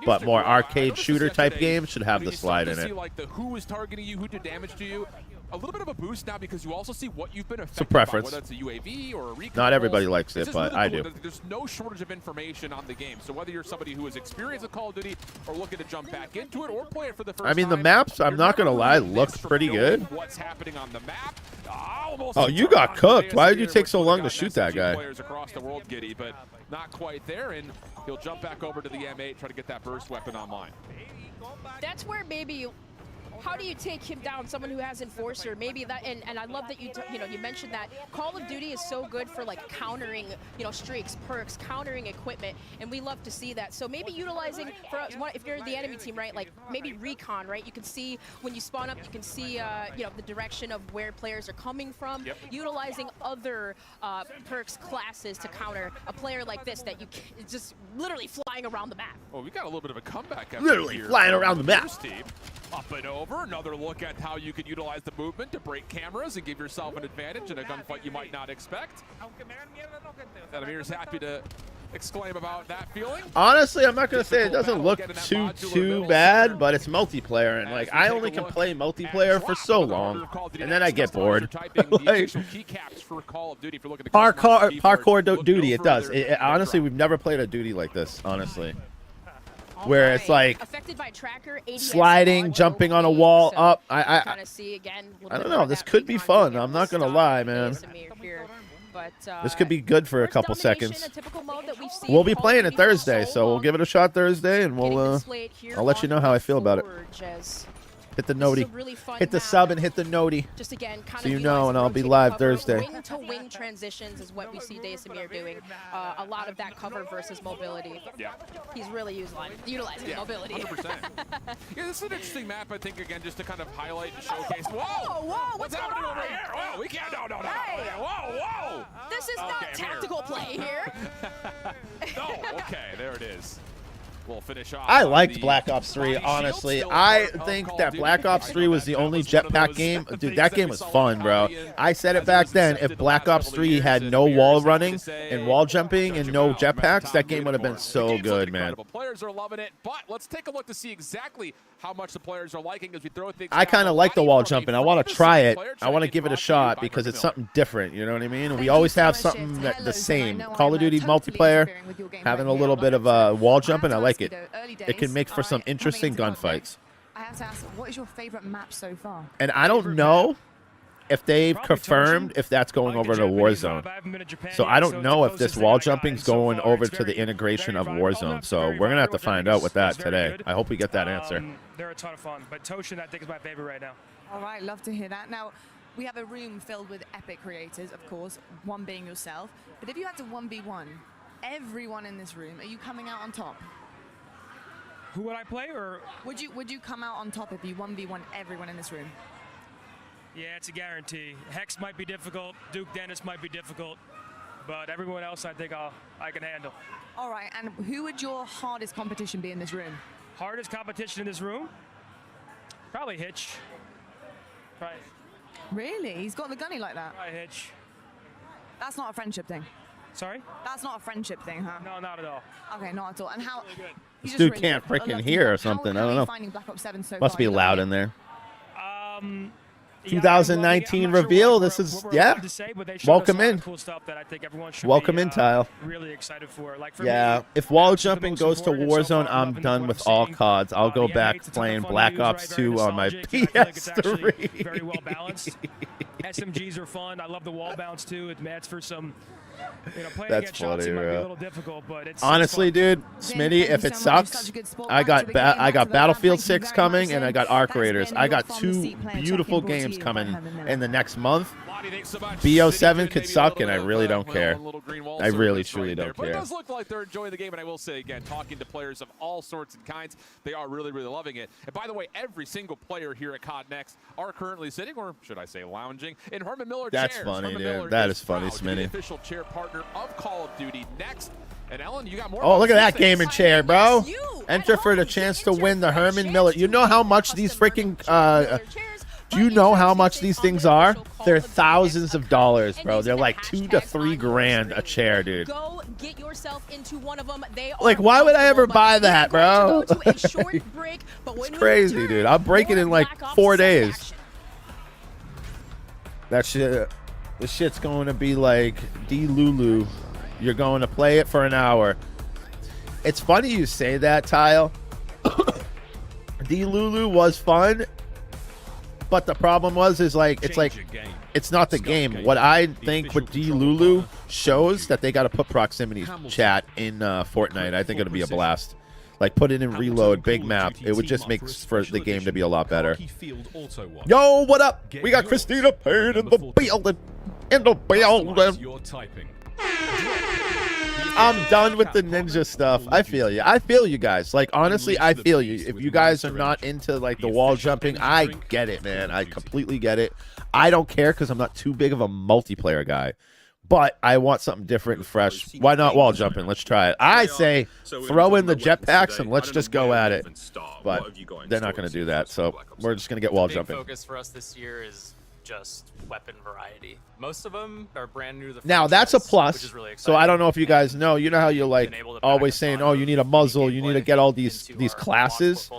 S2: But more arcade shooter type games should have the slide in it.
S9: Like the who is targeting you, who did damage to you. A little bit of a boost now because you also see what you've been affected
S2: it's a preference.
S9: by, whether it's a UAV or a recon.
S2: Not everybody likes it, but
S9: really
S2: I
S9: cool.
S2: do.
S9: There's no shortage of information on the game. So whether you're somebody who is experienced with Call of Duty or looking to jump back into it or play it for the first time.
S2: I mean, the maps, I'm not going to lie, looked pretty good.
S9: What's happening on the map?
S2: Oh, you got cooked. Why did you take so long to shoot that guy?
S9: Players across the world, Giddy, but not quite there, and he'll jump back over to the M8, try to get that burst weapon online.
S3: That's where maybe how do you take him down, someone who has Enforcer? Maybe that, and I love that you mentioned that Call of Duty is so good for like countering, streaks, perks, countering equipment, and we love to see that. So maybe utilizing, if you're the enemy team, right, like maybe recon, right? You can see when you spawn up, you can see, the direction of where players are coming from.
S9: Yep.
S3: Utilizing other perks, classes to counter a player like this that it's just literally flying around the map.
S9: Well, we got a little bit of a comeback.
S2: Literally flying around the map.
S9: Team. Up and over, another look at how you could utilize the movement to break cameras and give yourself an advantage in a gunfight you might not expect. Amir's happy to exclaim about that feeling.
S2: Honestly, I'm not going to say it doesn't look too bad, but it's multiplayer, and like I only can play multiplayer for so long, and then I get bored. Like, parkour duty, it does. Honestly, we've never played a duty like this, honestly. Where it's like sliding, jumping on a wall, up. I don't know. This could be fun. I'm not gonna lie, man. This could be good for a couple seconds. We'll be playing it Thursday, so we'll give it a shot Thursday, and I'll let you know how I feel about it. Hit the noti. Hit the sub and hit the noti.
S3: Just again,
S2: so you know, and I'll be live Thursday.
S3: Wing-to-wing transitions is what we see Dasamir doing. A lot of that cover versus mobility.
S9: Yeah.
S3: He's really utilizing mobility.
S9: 100%. Yeah, this is an interesting map, I think, again, just to kind of highlight and showcase. Whoa!
S3: Whoa!
S9: What's happening over here? Whoa, we can't. No.
S3: Hey.
S9: Whoa!
S3: This is not tactical play here.
S9: No, okay, there it is. We'll finish off.
S2: I liked Black Ops 3, honestly. I think that Black Ops 3 was the only jetpack game. Dude, that game was fun, bro. I said it back then. If Black Ops 3 had no wall running and wall jumping and no jetpacks, that game would have been so good, man.
S9: Players are loving it, but let's take a look to see exactly how much the players are liking as we throw things.
S2: I kind of like the wall jumping. I want to try it. I want to give it a shot because it's something different. You know what I mean? We always have something the same. Call of Duty multiplayer, having a little bit of wall jumping. I like it. It can make for some interesting gunfights.
S10: I have to ask, what is your favorite map so far?
S2: And I don't know if they've confirmed if that's going over to Warzone. So I don't know if this wall jumping's going over to the integration of Warzone. So we're going to have to find out with that today. I hope we get that answer.
S14: They're a ton of fun, but Toshin, I think, is my favorite right now.
S10: All right, love to hear that. Now, we have a room filled with epic creators, of course, one being yourself. But if you had to 1v1 everyone in this room, are you coming out on top?
S14: Who would I play, or
S10: would you come out on top if you 1v1 everyone in this room?
S14: Yeah, it's a guarantee. Hex might be difficult, Duke Dennis might be difficult, but everyone else I think I can handle.
S10: All right, and who would your hardest competition be in this room?
S14: Hardest competition in this room? Probably Hitch. Right.
S10: Really? He's got the gunny like that?
S14: Probably Hitch.
S10: That's not a friendship thing.
S14: Sorry?
S10: That's not a friendship thing, huh?
S14: No, not at all.
S10: Okay, not at all. And how?
S14: Really good.
S2: This dude can't freaking hear or something. I don't know.
S10: Black Ops 7 so
S2: Must
S10: far?
S2: be loud in there. 2019 reveal. This is, yeah. Welcome in. Welcome in, Tile.
S14: Really excited for. Like, for
S2: yeah,
S14: me,
S2: if wall jumping goes to Warzone, I'm done with all CODs. I'll go back playing Black Ops 2 on my PS3.
S14: Very well balanced. SMGs are fun. I love the wall bounce too. It adds for some. Playing
S2: That's
S14: against shots,
S2: funny,
S14: it might be a
S2: bro.
S14: little difficult, but it's
S2: Honestly, dude, Smitty, if it sucks, I got Battlefield 6 coming, and I got Arc Raiders. I got 2 beautiful games coming in the next month. BO7 could suck, and I really don't care. I really, truly don't
S9: But it
S2: care.
S9: does look like they're enjoying the game, and I will say again, talking to players of all sorts and kinds, they are really, really loving it. And by the way, every single player here at COD Next are currently sitting, or should I say lounging, in Herman Miller
S2: That's
S9: chairs.
S2: funny,
S9: Herman
S2: dude.
S9: Miller
S2: That is funny,
S9: proud to be the
S2: Smitty.
S9: official chair partner of Call of Duty Next. And Ellen, you got more.
S2: Oh, look at that
S9: these things.
S2: gaming chair, bro. Enter for the chance to win the Herman Miller. You know how much these freaking do you know how much these things are? They're thousands of dollars, bro. They're like $2 to $3 grand a chair, dude.
S3: Go get yourself into one of them. They are
S2: Like, why would I ever buy that, bro?
S3: a short break, but when
S2: It's crazy, dude. I'll break it in like 4 days. That shit, this shit's going to be like D-Lulu. You're going to play it for an hour. It's funny you say that, Tile. D-Lulu was fun, but the problem is like it's not the game. What I think with D-Lulu shows that they got to put proximity chat in Fortnite. I think it'll be a blast. Like, put it in reload, big map. It would just make for the game to be a lot better. Yo, what up? We got Christina Payne in the building. In the building. I'm done with the ninja stuff. I feel you. I feel you guys. Like, honestly, I feel you. If you guys are not into, like, the wall jumping, I get it, man. I completely get it. I don't care because I'm not too big of a multiplayer guy. But I want something different and fresh. Why not wall jumping? Let's try it. I say throw in the jetpacks and let's just go at it. But they're not going to do that, so we're just going to get wall jumping.
S15: The big focus for us this year is just weapon variety. Most of them are brand new to the
S2: Now, that's a
S15: franchise,
S2: plus.
S15: which is really
S2: So I
S15: exciting.
S2: don't know if you guys know. You know how you're like always saying, oh, you need a muzzle. You need to get all these classes.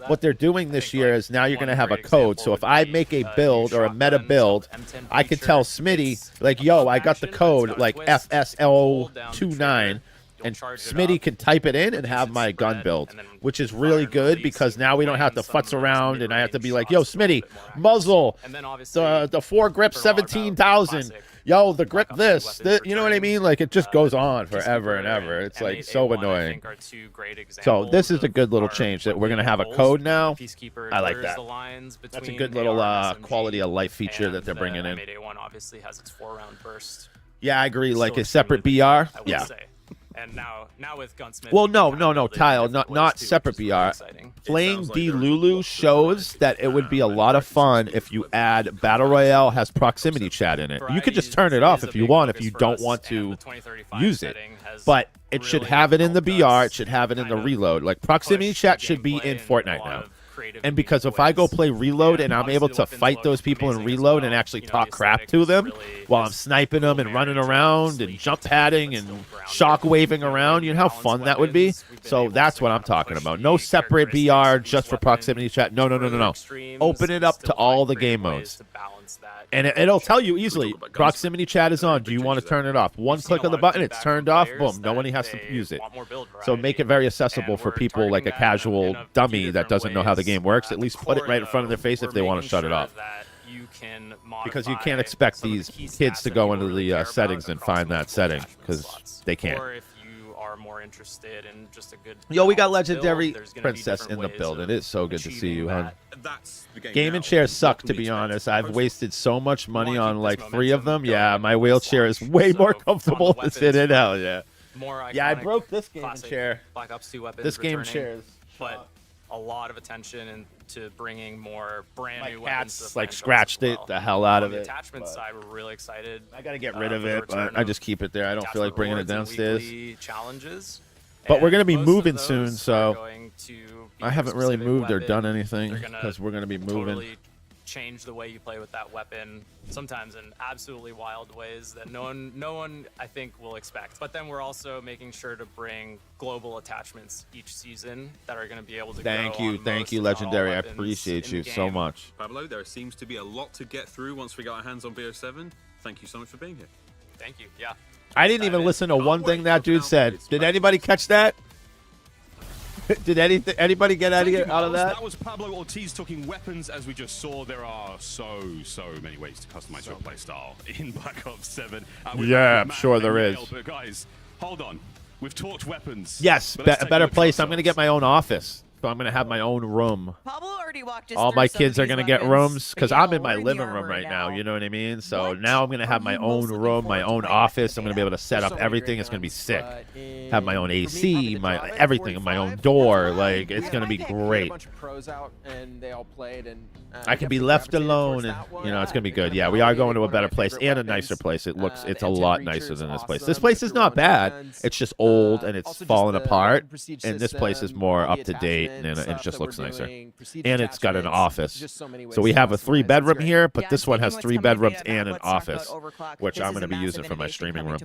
S2: What they're doing this year is now you're going to have a code. So if I make a build or a meta build, I can tell Smitty, like, yo, I got the code, like FSL29. And Smitty can type it in and have my gun build, which is really good because now we don't have to futz around and I have to be like, yo, Smitty, muzzle, the foregrip 17,000. Yo, the grip this. You know what I mean? Like, it just goes on forever and ever. It's like so annoying. So this is a good little change that we're going to have a code now. I like that. That's a good little quality of life feature that they're bringing in.
S15: Mayday 1 obviously has its 4-round burst.
S2: Yeah, I agree. Like a separate BR. Yeah.
S15: And now with Gunsmith.
S2: Well, no, Tile, not separate BR. Playing D-Lulu shows that it would be a lot of fun if you add Battle Royale has proximity chat in it. You could just turn it off if you want, if you don't want to use it. But it should have it in the BR, it should have it in the reload. Like, proximity chat should be in Fortnite now. And because if I go play reload and I'm able to fight those people in reload and actually talk crap to them while I'm sniping them and running around and jump padding and shock waving around, you know how fun that would be? So that's what I'm talking about. No separate BR just for proximity chat. No. Open it up to all the game modes. And it'll tell you easily, proximity chat is on. Do you want to turn it off? One click of the button, it's turned off. Boom. No one has to use it. So make it very accessible for people like a casual dummy that doesn't know how the game works. At least put it right in front of their face if they want to shut it off. Because you can't expect these kids to go into the settings and find that setting because they can't.
S15: Or if you are more interested in just a good
S2: Yo, we got
S15: balanced
S2: Legendary
S15: build, there's gonna be
S2: Princess
S15: different
S2: in the
S15: ways
S2: build.
S15: of
S2: It is so good to see you, hon.
S4: That's the
S2: Game and chairs suck, to be honest. I've wasted so much money on like 3 of them. Yeah, my wheelchair is way more comfortable to sit in. Hell yeah. Yeah, I broke this game and chair.
S15: Black Ops 2 weapons
S2: This game
S15: returning,
S2: chair is
S15: but a lot of attention into bringing more brand new weapons.
S2: cats
S15: to the
S2: like
S15: franchise
S2: scratched
S15: as
S2: it
S15: well.
S2: the hell out of
S15: On the
S2: it.
S15: attachment
S2: but
S15: side, we're really excited.
S2: I gotta get rid of
S15: for the
S2: it, but
S15: return
S2: I
S15: of
S2: just keep it there. I don't feel like bringing it
S15: rewards and
S2: downstairs.
S15: weekly challenges.
S2: But we're gonna be
S15: Most of
S2: moving
S15: those
S2: soon,
S15: are
S2: so
S15: going to be
S2: I haven't really
S15: specific
S2: moved or
S15: weapon.
S2: done anything
S15: They're gonna
S2: because we're gonna be moving.
S15: totally change the way you play with that weapon, sometimes in absolutely wild ways that no one I think will expect. But then we're also making sure to bring global attachments each season that are going to be able to
S2: Thank
S15: go
S2: you,
S15: on
S2: thank
S15: most,
S2: you,
S15: if not all
S2: Legendary. I
S15: weapons
S2: appreciate
S15: in
S2: you
S15: the
S2: so
S15: game.
S2: much.
S16: Pablo, there seems to be a lot to get through once we got our hands on BO7. Thank you so much for being here.
S15: Thank you. Yeah.
S2: I didn't even listen to one thing that dude said. Did anybody catch that? Did anybody get out of that?
S6: That was Pablo Ortiz talking weapons. As we just saw, there are so many ways to customize your playstyle in Black Ops 7.
S2: Yeah, I'm sure there is.
S6: But guys, hold on. We've talked weapons.
S2: Yes,
S6: but let's
S2: a
S6: take
S2: better
S6: look at
S2: place. I'm going to
S6: ourselves.
S2: get my own office. So I'm going to have my own room.
S7: Pablo already walked us
S2: All
S7: through
S2: my
S7: some
S2: kids
S7: of
S2: are
S7: these
S2: going to get
S7: weapons,
S2: rooms because
S7: but,
S2: I'm in
S7: we're
S2: my
S7: the
S2: living room
S7: armor
S2: right now. You know what I mean? So
S7: What
S2: now I'm going to have my
S7: are you
S2: own
S7: most looking
S2: room, my
S7: forward to
S2: own
S7: playing
S2: office. I'm going to be able to set up everything. It's going to be sick. Have my own AC, my everything, my own door. Like it's going to be great. I can be left alone, and you know it's going to be good. Yeah, we are going to a better place and a nicer place. It's a lot nicer than this place. This place is not bad. It's just old and it's fallen apart. And this place is more up to date and it just looks nicer. And it's got an office. So we have a 3-bedroom here, but this one has 3 bedrooms and an office, which I'm going to be using for my streaming room.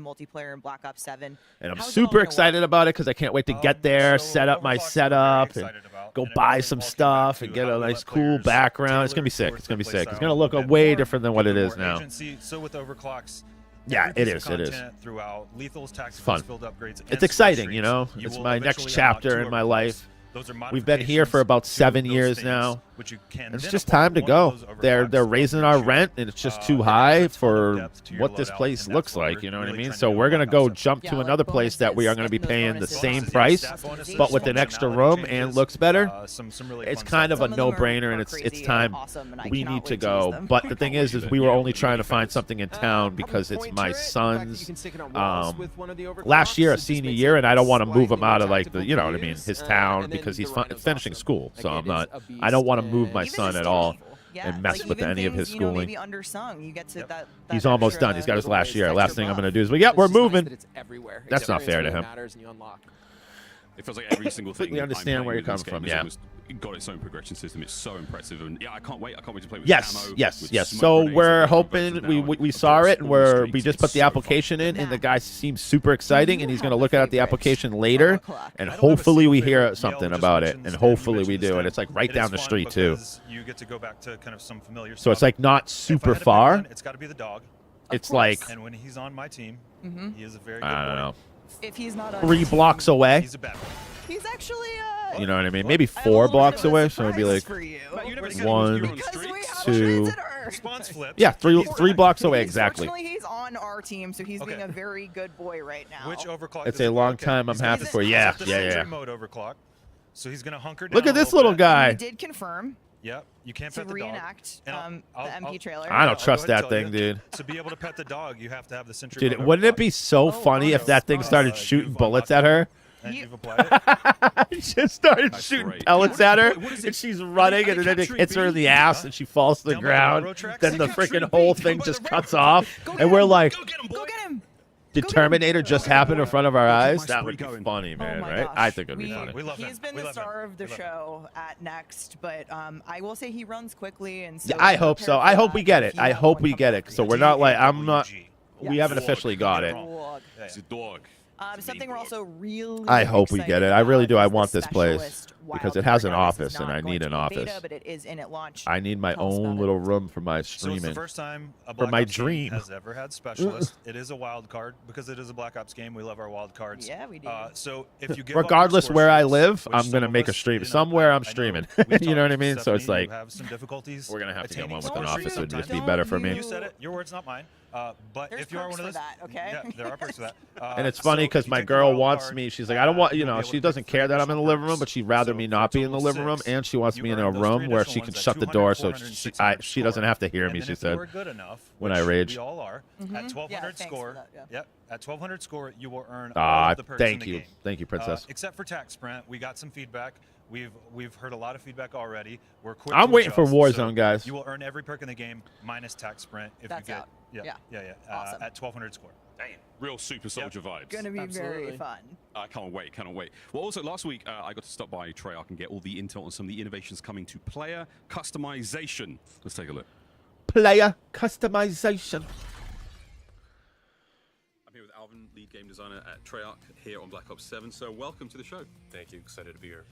S2: And I'm super excited about it because I can't wait to get there, set up my setup, and go buy some stuff and get a nice cool background. It's going to be sick. It's going to be sick. It's going to look way different than what it is now.
S8: So with overclocks,
S2: Yeah, it is. It is.
S8: Throughout Lethal's tactics,
S2: Fun.
S8: build upgrades, and
S2: It's
S8: skill
S2: exciting,
S8: trees.
S2: you know.
S8: You
S2: It's
S8: will
S2: my next
S8: eventually unlock
S2: chapter
S8: 2
S2: in my
S8: overclocks.
S2: life.
S8: Those are
S2: We've been here for about 7
S8: those
S2: years
S8: things,
S2: now.
S8: which you can
S2: And it's
S8: then
S2: just
S8: apply
S2: time to
S8: one
S2: go.
S8: of those
S2: They're
S8: overclocks
S2: raising our rent, and it's just too high for what this place looks like. You know what I mean? So we're gonna go jump to another place that we are gonna be paying the same price, but with an extra room and looks better. It's kind of a no-brainer, and it's time we need to go. But the thing is we were only trying to find something in town because it's my son's last year, a senior year, and I don't want to move him out of like the, you know what I mean, his town because he's finishing school. So I don't want to move my son at all and mess with any of his schooling.
S7: Maybe undersung. You get to that
S2: He's almost done. He's got his last year. Last thing I'm going to do is, we're moving. That's not fair to him.
S6: It feels like every single thing.
S2: Completely understand where you're coming from. Yeah.
S6: Got its own progression system. It's so impressive, and yeah, I can't wait. I can't wait to play with
S2: Yes,
S6: ammo,
S2: yes,
S6: with
S2: yes.
S6: smoke
S2: So
S6: grenades,
S2: we're
S6: and
S2: hoping we saw it, and we just put the application in, and the guy seems super exciting, and he's going to look at the application later, and hopefully we hear something about it, and hopefully we do, and it's like right down the street too.
S8: You get to go back to kind of some familiar
S2: So it's like not super far.
S8: It's got to be the dog.
S2: It's like
S8: And when he's on my team, he is a very good
S2: I don't
S8: boy.
S2: know,
S7: If he's not
S2: 3 blocks away.
S8: He's a bad boy.
S7: He's actually
S2: You know what I mean? Maybe 4 blocks away, so it'd be like 1, 2. Yeah, three blocks away exactly.
S7: Fortunately, he's on our team, so he's being a very good boy right now.
S8: Which overclock?
S2: It's a long time. I'm happy for. Yeah,
S8: the
S2: yeah, yeah.
S8: sentry mode overclock. So he's gonna hunker down.
S2: Look at
S8: a
S2: this
S8: little
S2: little
S8: bit.
S2: guy.
S7: He did confirm
S8: Yep, you can't
S7: to
S8: pet the dog.
S7: reenact
S8: And
S7: the MP trailer.
S2: I don't
S8: I'll
S2: trust
S8: go ahead
S2: that
S8: and
S2: thing,
S8: tell you,
S2: dude.
S8: To be able to pet the dog, you have to have the sentry
S2: Dude,
S8: mode
S2: wouldn't it
S8: overclock.
S2: be so funny if that thing started shooting bullets at her?
S8: And you've applied it.
S2: He just started shooting pellets at her, and she's running, and then it hits her in the ass, and she falls to the ground. Then the freaking whole thing just cuts off, and we're like,
S7: Go get him!
S2: did Terminator just happen in front of our eyes? That would be funny, man,
S7: my
S2: right?
S7: gosh.
S2: I think it would be funny.
S8: We love him.
S7: He's been
S8: We
S7: the
S8: love him.
S7: star of the
S8: We love him.
S7: show at Next, but I will say he runs quickly, and so
S2: Yeah, I hope so. I hope we get it.
S7: if you
S2: I
S7: have
S2: hope
S7: one
S2: we
S7: come
S2: get
S7: up
S2: it. So
S7: for
S2: we're
S7: you.
S2: not like, I'm not. We
S7: Yes.
S2: haven't officially got it.
S7: Dog.
S6: It's a dog.
S7: Something we're also really
S2: I hope we get it. I really do. I want this place
S7: Specialist
S2: because it
S7: Wildcard.
S2: has an
S7: Now, this is
S2: office, and
S7: not
S2: I
S7: going
S2: need
S7: to
S2: an
S7: be
S2: office.
S7: beta, but it is in at launch.
S2: I need my
S7: Tell us about
S2: own
S7: it.
S2: little room for my
S8: So it's
S2: streaming.
S8: the first time a
S2: For
S8: Black
S2: my
S8: Ops game
S2: dream.
S8: has ever had specialist. It is a wild card because it is a Black Ops game. We love our wild cards.
S7: Yeah, we do.
S8: So if you give up your
S2: Regardless
S8: score
S2: where I
S8: sheets,
S2: live,
S8: which
S2: I'm
S8: some
S2: gonna
S8: of
S2: make a
S8: us,
S2: stream.
S8: you know,
S2: Somewhere
S8: I
S2: I'm
S8: know
S2: streaming.
S8: we've
S2: You know what I
S8: talked to
S2: mean? So it's
S8: Stephanie,
S2: like,
S8: you have some difficulties.
S2: we're gonna have to get
S8: attaining
S2: one with
S8: score
S2: an office.
S8: sheets
S2: It would just be
S8: sometimes.
S2: better for me.
S8: You said it. Your words, not mine. But
S7: There's
S8: if you are
S7: perks
S8: one of
S7: for
S8: those,
S7: that, okay?
S8: Yeah, there are perks for that.
S2: And it's
S8: So
S2: funny
S8: if
S2: because
S8: you
S2: my
S8: take the
S2: girl
S8: wild
S2: wants
S8: card,
S2: me. She's like, I don't want, you
S8: you'll be
S2: know,
S8: able
S2: she
S8: to
S2: doesn't
S8: pick
S2: care that I'm in the living room,
S8: perks.
S2: but she'd rather
S8: So
S2: me
S8: for
S2: not
S8: a
S2: be in the
S8: total
S2: living room,
S8: 6,
S2: and she wants
S8: you
S2: me in a
S8: earn those
S2: room
S8: three
S2: where
S8: additional
S2: she can
S8: ones at
S2: shut the door,
S8: 200,
S2: so
S8: 400,
S2: she
S8: 600
S2: she doesn't
S8: score.
S2: have to hear
S8: And
S2: me.
S8: then
S2: She
S8: if
S2: said
S8: you are good enough,
S2: when I
S8: which
S2: rage.
S8: we all are, at 1200
S7: thanks for
S8: score.
S7: that, yeah.
S8: Yep, at 1200 score, you will earn all
S2: Ah,
S8: of the perks in
S2: thank
S8: the
S2: you,
S8: game.
S2: thank you, princess.
S8: Except for Tac Sprint, we got some feedback. We've heard a lot of feedback already. We're quick.
S2: I'm
S8: to
S2: waiting for
S8: adjust,
S2: Warzone,
S8: so
S2: guys.
S8: You will earn every perk in the game minus Tac Sprint if
S7: That's
S8: you get
S7: out.
S8: yeah
S7: Yeah.
S8: At 1200 score.
S6: Damn. Real super soldier vibes.
S7: Gonna be very fun.
S16: I can't wait, cannot wait. Well, also last week I got to stop by Treyarch and get all the intel on some of the innovations coming to player customization. Let's take a look.
S2: Player customization.
S16: I'm here with Alvin, lead game designer at Treyarch here on Black Ops 7. So welcome to the show.
S17: Thank you, excited to be here.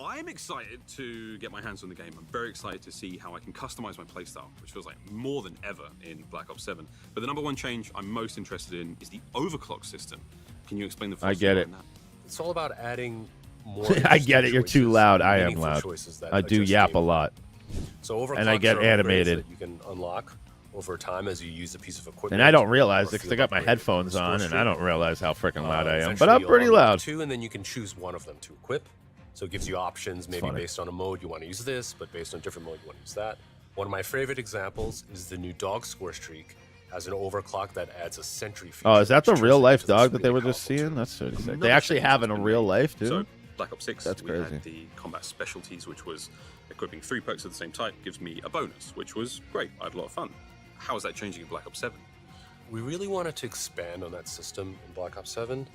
S16: I'm excited to get my hands on the game. I'm very excited to see how I can customize my playstyle, which feels like more than ever in Black Ops 7. But the number one change I'm most interested in is the overclock system. Can you explain the
S2: I get it.
S16: that?
S17: It's all about adding more.
S2: I get it. You're too loud. I am
S17: meaningful
S2: loud.
S17: choices that
S2: I do
S17: adjust
S2: yap a
S17: gameplay.
S2: lot.
S17: So overclocks
S2: And I get
S17: are upgrades
S2: animated.
S17: that you can unlock over time as you use a piece of equipment.
S2: And I don't realize
S17: or
S2: it because I
S17: field
S2: got my
S17: upgrade
S2: headphones
S17: or
S2: on, and
S17: score
S2: I don't
S17: streak.
S2: realize how freaking loud I am.
S17: Eventually
S2: But I'm
S17: you'll
S2: pretty
S17: unlock
S2: loud.
S17: two, and then you can choose one of them to equip. So it gives you options, maybe
S2: funny.
S17: based on a mode you want to use this, but based on a different mode you want to use that. One of my favorite examples is the new dog score streak. Has an overclock that adds a sentry feature.
S2: Oh, is that the
S17: which
S2: real
S17: turns it
S2: life
S17: into this
S2: dog that they
S17: really
S2: were just
S17: powerful
S2: seeing?
S17: tool.
S2: That's so sick.
S16: Another
S2: They actually
S16: change
S2: have
S16: that's
S2: in
S16: been
S2: real
S16: made.
S2: life,
S16: So
S2: too.
S16: Black Ops 6,
S2: That's
S16: we
S2: crazy.
S16: had the combat specialties, which was equipping 3 perks of the same type gives me a bonus, which was great. I had a lot of fun. How is that changing in Black Ops 7?
S17: We really wanted to expand on that system in Black Ops 7.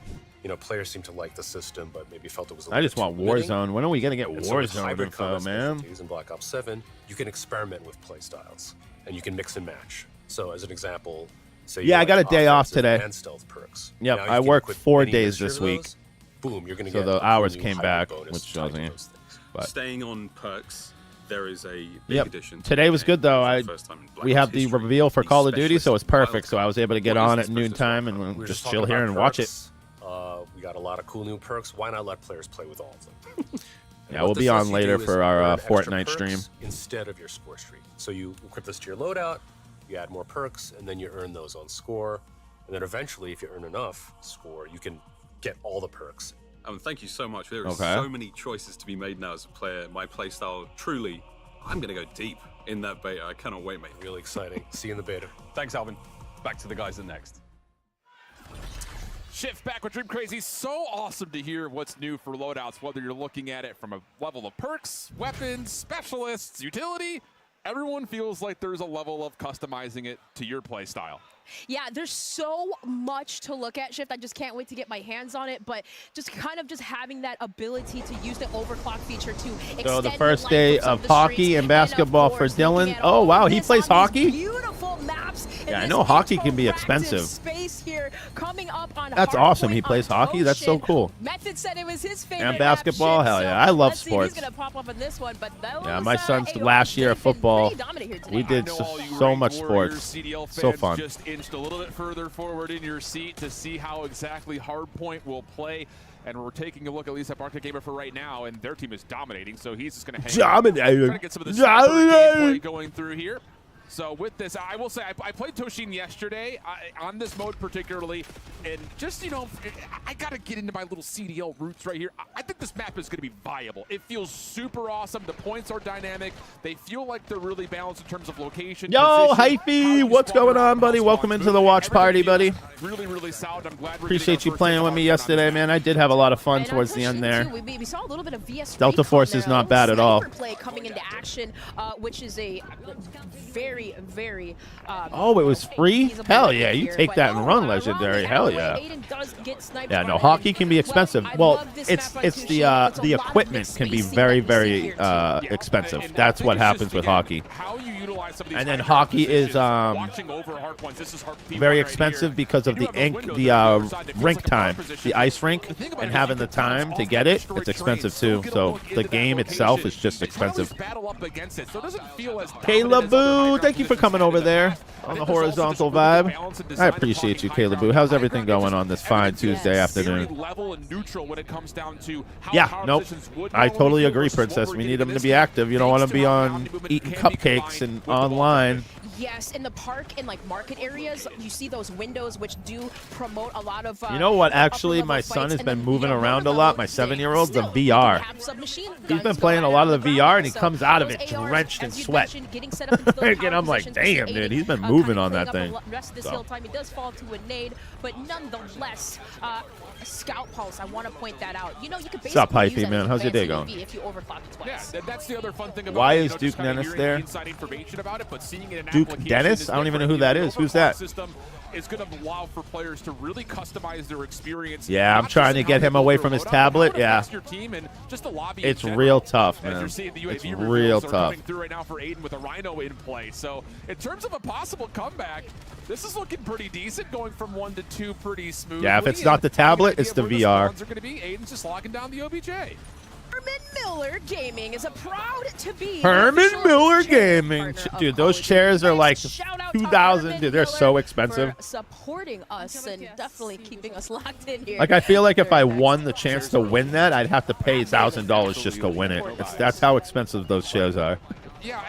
S17: You know, players seem to like the system, but maybe felt it was a
S2: I
S17: little
S2: just
S17: too
S2: want
S17: limiting.
S2: Warzone. When are we gonna get
S17: And so with
S2: Warzone
S17: hybrid
S2: info,
S17: combat
S2: man?
S17: specialties in Black Ops 7, you can experiment with playstyles, and you can mix and match. So, as an example, say
S2: Yeah,
S17: you
S2: I got
S17: like
S2: a day off
S17: offensive
S2: today.
S17: and stealth perks.
S2: Yep,
S17: Now you
S2: I
S17: can
S2: worked
S17: equip
S2: 4
S17: any
S2: days
S17: mixture
S2: this
S17: of
S2: week.
S17: those. Boom, you're gonna
S2: So
S17: get
S2: the
S17: a
S2: hours
S17: new
S2: came
S17: hybrid
S2: back,
S17: bonus
S2: which
S17: tied
S2: tells
S17: to
S2: me.
S17: those things.
S2: But
S16: Staying on perks, there is a big
S2: yep,
S16: addition.
S2: today was good though.
S16: For the first time in Black
S2: We
S16: Ops
S2: have the
S16: history,
S2: reveal for
S16: the
S2: Call of Duty, so it's
S16: specialist
S2: perfect. So I was able to get
S16: What is
S2: on
S16: the
S2: at noontime and
S17: We were
S2: just
S17: talking
S2: chill here
S17: about
S2: and watch it.
S17: perks. We got a lot of cool new perks. Why not let players play with all of them?
S2: Yeah,
S17: What
S2: we'll
S17: this
S2: be
S17: lets
S2: on
S17: you
S2: later
S17: do is
S2: for our
S17: earn extra
S2: Fortnite
S17: perks
S2: stream.
S17: instead of your score streak. So you equip this to your loadout, you add more perks, and then you earn those on score. And then eventually, if you earn enough score, you can get all the perks.
S16: Thank you so much. There are
S2: Okay.
S16: so many choices to be made now as a player. My playstyle, truly, I'm going to go deep in that beta. I cannot wait, mate.
S17: Really exciting. See you in the beta.
S6: Thanks, Alvin. Back to the guys at Next. Shift back with Dream Crazy. So awesome to hear what's new for loadouts, whether you're looking at it from a level of perks, weapons, specialists, utility. Everyone feels like there's a level of customizing it to your play style.
S3: Yeah, there's so much to look at, Shift. I just can't wait to get my hands on it, but just kind of just having that ability to use the overclock feature to extend
S2: So the
S3: life
S2: first
S3: of
S2: day
S3: some
S2: of
S3: the
S2: hockey
S3: streets,
S2: and
S3: of
S2: basketball for
S3: course, looking
S2: Dylan.
S3: at
S2: Oh
S3: all
S2: wow, he
S3: this
S2: plays
S3: on these
S2: hockey.
S3: Beautiful maps.
S2: Yeah, I
S3: in
S2: know
S3: this
S2: hockey can be
S3: interactive
S2: expensive.
S3: Space here, coming up on
S2: That's
S3: Hardpoint
S2: awesome. He
S3: on
S2: plays hockey. That's so
S3: Goshen.
S2: cool.
S3: Method said it was his favorite
S2: And basketball.
S3: map,
S2: Hell
S3: Shift,
S2: yeah, I
S3: so
S2: love
S3: let's see if
S2: sports.
S3: he's gonna pop up on this one, but
S2: Yeah, my son's
S3: AOS,
S2: last year of
S3: they've been
S2: football.
S3: pretty dominant here today.
S2: We did so much sports.
S6: CDL
S2: So
S6: fans
S2: fun.
S6: just inched a little bit further forward in your seat to see how exactly Hardpoint will play. And we're taking a look at least at Arctic Gamer for right now, and their team is dominating, so he's just going to hang
S2: Dominating.
S6: Trying to get some of the sniper gameplay going through here. So with this, I will say I played Toshin yesterday on this mode particularly, and just, you know, I got to get into my little CDL roots right here. I think this map is going to be viable. It feels super awesome. The points are dynamic. They feel like they're really balanced in terms of location.
S2: Yo,
S6: position,
S2: Hypey, what's going on, buddy? Welcome into the watch party, buddy.
S6: Really, really solid. I'm glad we're
S2: Appreciate you playing with me yesterday, man. I did have a lot of fun towards the end there.
S3: We saw a little bit of VS
S2: Delta
S3: Recon
S2: Force
S3: there,
S2: is
S3: a
S2: not
S3: little
S2: bad at all.
S3: sniper play coming into action, which is a very, very.
S2: Oh, it was free?
S3: feasible
S2: Hell
S3: weapon
S2: yeah, you
S3: here,
S2: take
S3: but
S2: that and run,
S3: around
S2: legendary.
S3: the
S2: Hell
S3: alleyway,
S2: yeah.
S3: Aiden does get sniped
S2: Yeah, no,
S3: hard.
S2: hockey can be expensive.
S3: I
S2: Well,
S3: love this
S2: it's
S3: map on
S2: it's
S3: Tushin.
S2: the
S3: It's a lot of
S2: equipment
S3: mixed
S2: can be
S3: spacing
S2: very
S3: that we see
S2: very
S3: here, too.
S2: expensive. That's what happens with hockey.
S6: How you utilize some of these
S2: And then
S6: high ground
S2: hockey is
S6: positions, watching over hard points. This is hard
S2: very expensive because of the rink time, the ice rink, and having the time to get it. It's expensive too. So the game itself is just expensive.
S6: battle up against it, so it doesn't feel as
S2: Caleb Boo, thank you for coming over there on the horizontal vibe. I appreciate you, Caleb Boo. How's everything going on this fine Tuesday afternoon?
S6: level and neutral when it comes down to how
S2: Yeah,
S6: power
S2: nope.
S6: positions would
S2: I
S6: normally
S2: totally
S6: feel
S2: agree,
S6: versus what
S2: Princess.
S6: we're
S2: We
S6: getting
S2: need them
S6: in
S2: to
S6: this
S2: be
S6: map.
S2: active. You don't want to be on eating cupcakes and online.
S3: Yes, in the park, in like market areas, you see those windows which do promote a lot of.
S2: You know what? Actually,
S3: upper-level
S2: my son
S3: fights,
S2: has
S3: and
S2: been
S3: then,
S2: moving
S3: you know,
S2: around a
S3: lower
S2: lot. My
S3: level,
S2: 7-year-old, the
S3: still,
S2: VR.
S3: have submachine
S2: He's
S3: guns
S2: been playing a
S3: going
S2: lot of
S3: on
S2: the
S3: the
S2: VR,
S3: ground,
S2: and he
S3: so
S2: comes out of
S3: those
S2: it
S3: ARs,
S2: drenched in
S3: as you
S2: sweat.
S3: mentioned, getting set up into those
S2: And
S3: power
S2: I'm like,
S3: positions, which
S2: damn,
S3: aiding,
S2: dude, he's been
S3: kind
S2: moving
S3: of
S2: on
S3: cleaning
S2: that
S3: up the
S2: thing.
S3: rest of this
S2: So.
S3: hill time, he does fall to a nade, but nonetheless, Scout Pulse, I want to point that out. You know, you could basically
S2: Sup, Hypey,
S3: use that
S2: man?
S3: as
S2: How's your day
S3: advanced
S2: going?
S3: UAV if you overclock it twice.
S6: Yeah, that's the other fun thing about
S2: Why
S6: it,
S2: is
S6: just
S2: Duke
S6: kinda
S2: Nennis
S6: hearing
S2: there?
S6: the inside information about it, but seeing it in
S2: Duke Duke Dennis? I don't even know who that is. Who's that?
S9: System is going to allow for players to really customize their experience.
S2: Yeah, I'm trying to get him away from his tablet. Yeah. It's real tough, man. It's real tough.
S9: Coming through right now for Aiden with a Rhino in play. So in terms of a possible comeback, this is looking pretty decent, going from 1 to 2 pretty smooth.
S2: Yeah, if it's not the tablet, it's the VR.
S9: Aiden's just locking down the OBJ.
S3: Herman Miller Gaming is proud to be
S2: Herman Miller Gaming. Dude, those chairs are like 2,000. Dude, they're so expensive.
S3: For supporting us and definitely keeping us locked in here.
S2: Like, I feel like if I won the chance to win that, I'd have to pay $1,000 just to win it. That's how expensive those chairs are.
S9: Yeah,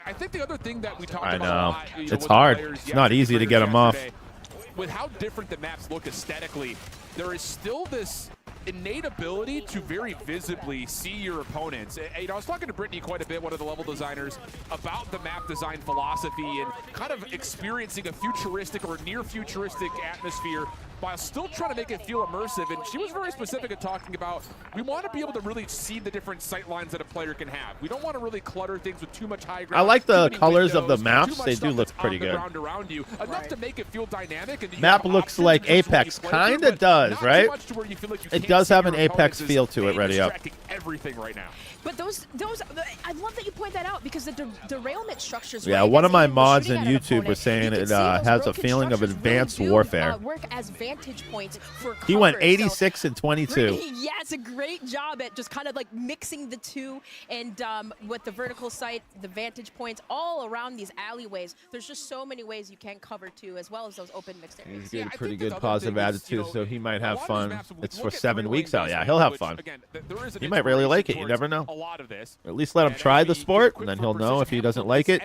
S9: I think the other thing that we talked
S2: I
S9: about
S2: know.
S9: a lot,
S2: It's hard. It's not easy to get them off.
S9: With how different the maps look aesthetically, there is still this innate ability to very visibly see your opponents. I was talking to Brittany quite a bit, one of the level designers, about the map design philosophy and kind of experiencing a futuristic or near futuristic atmosphere while still trying to make it feel immersive. And she was very specific in talking about, we want to be able to really see the different sight lines that a player can have. We don't want to really clutter things with too much high ground.
S2: I like the colors
S9: windows,
S2: of the maps. They do look pretty good.
S9: Around you, enough to make it feel dynamic. And
S2: Map looks like Apex. Kind of does, right? It does have an Apex feel to it. Ready up.
S9: Everything right now.
S3: But those, I love that you point that out because the derailment structures.
S2: Yeah,
S3: right,
S2: one of my mods
S3: shooting
S2: on
S3: at an
S2: YouTube
S3: opponent,
S2: was saying
S3: you can
S2: it
S3: see those
S2: has a
S3: broken
S2: feeling of
S3: structures
S2: advanced
S3: really do,
S2: warfare.
S3: work as vantage points for cover.
S2: He went
S3: So
S2: 86 and 22.
S3: yeah, it's a great job at just kind of like mixing the two, and with the vertical sight, the vantage points all around these alleyways. There's just so many ways you can cover too, as well as those open mixed areas.
S2: He's getting pretty good positive attitude, so he might have fun. It's for 7 weeks out. Yeah, he'll have fun. He might really like it. You never know. Or at least let him try the sport, and then he'll know if he doesn't like it.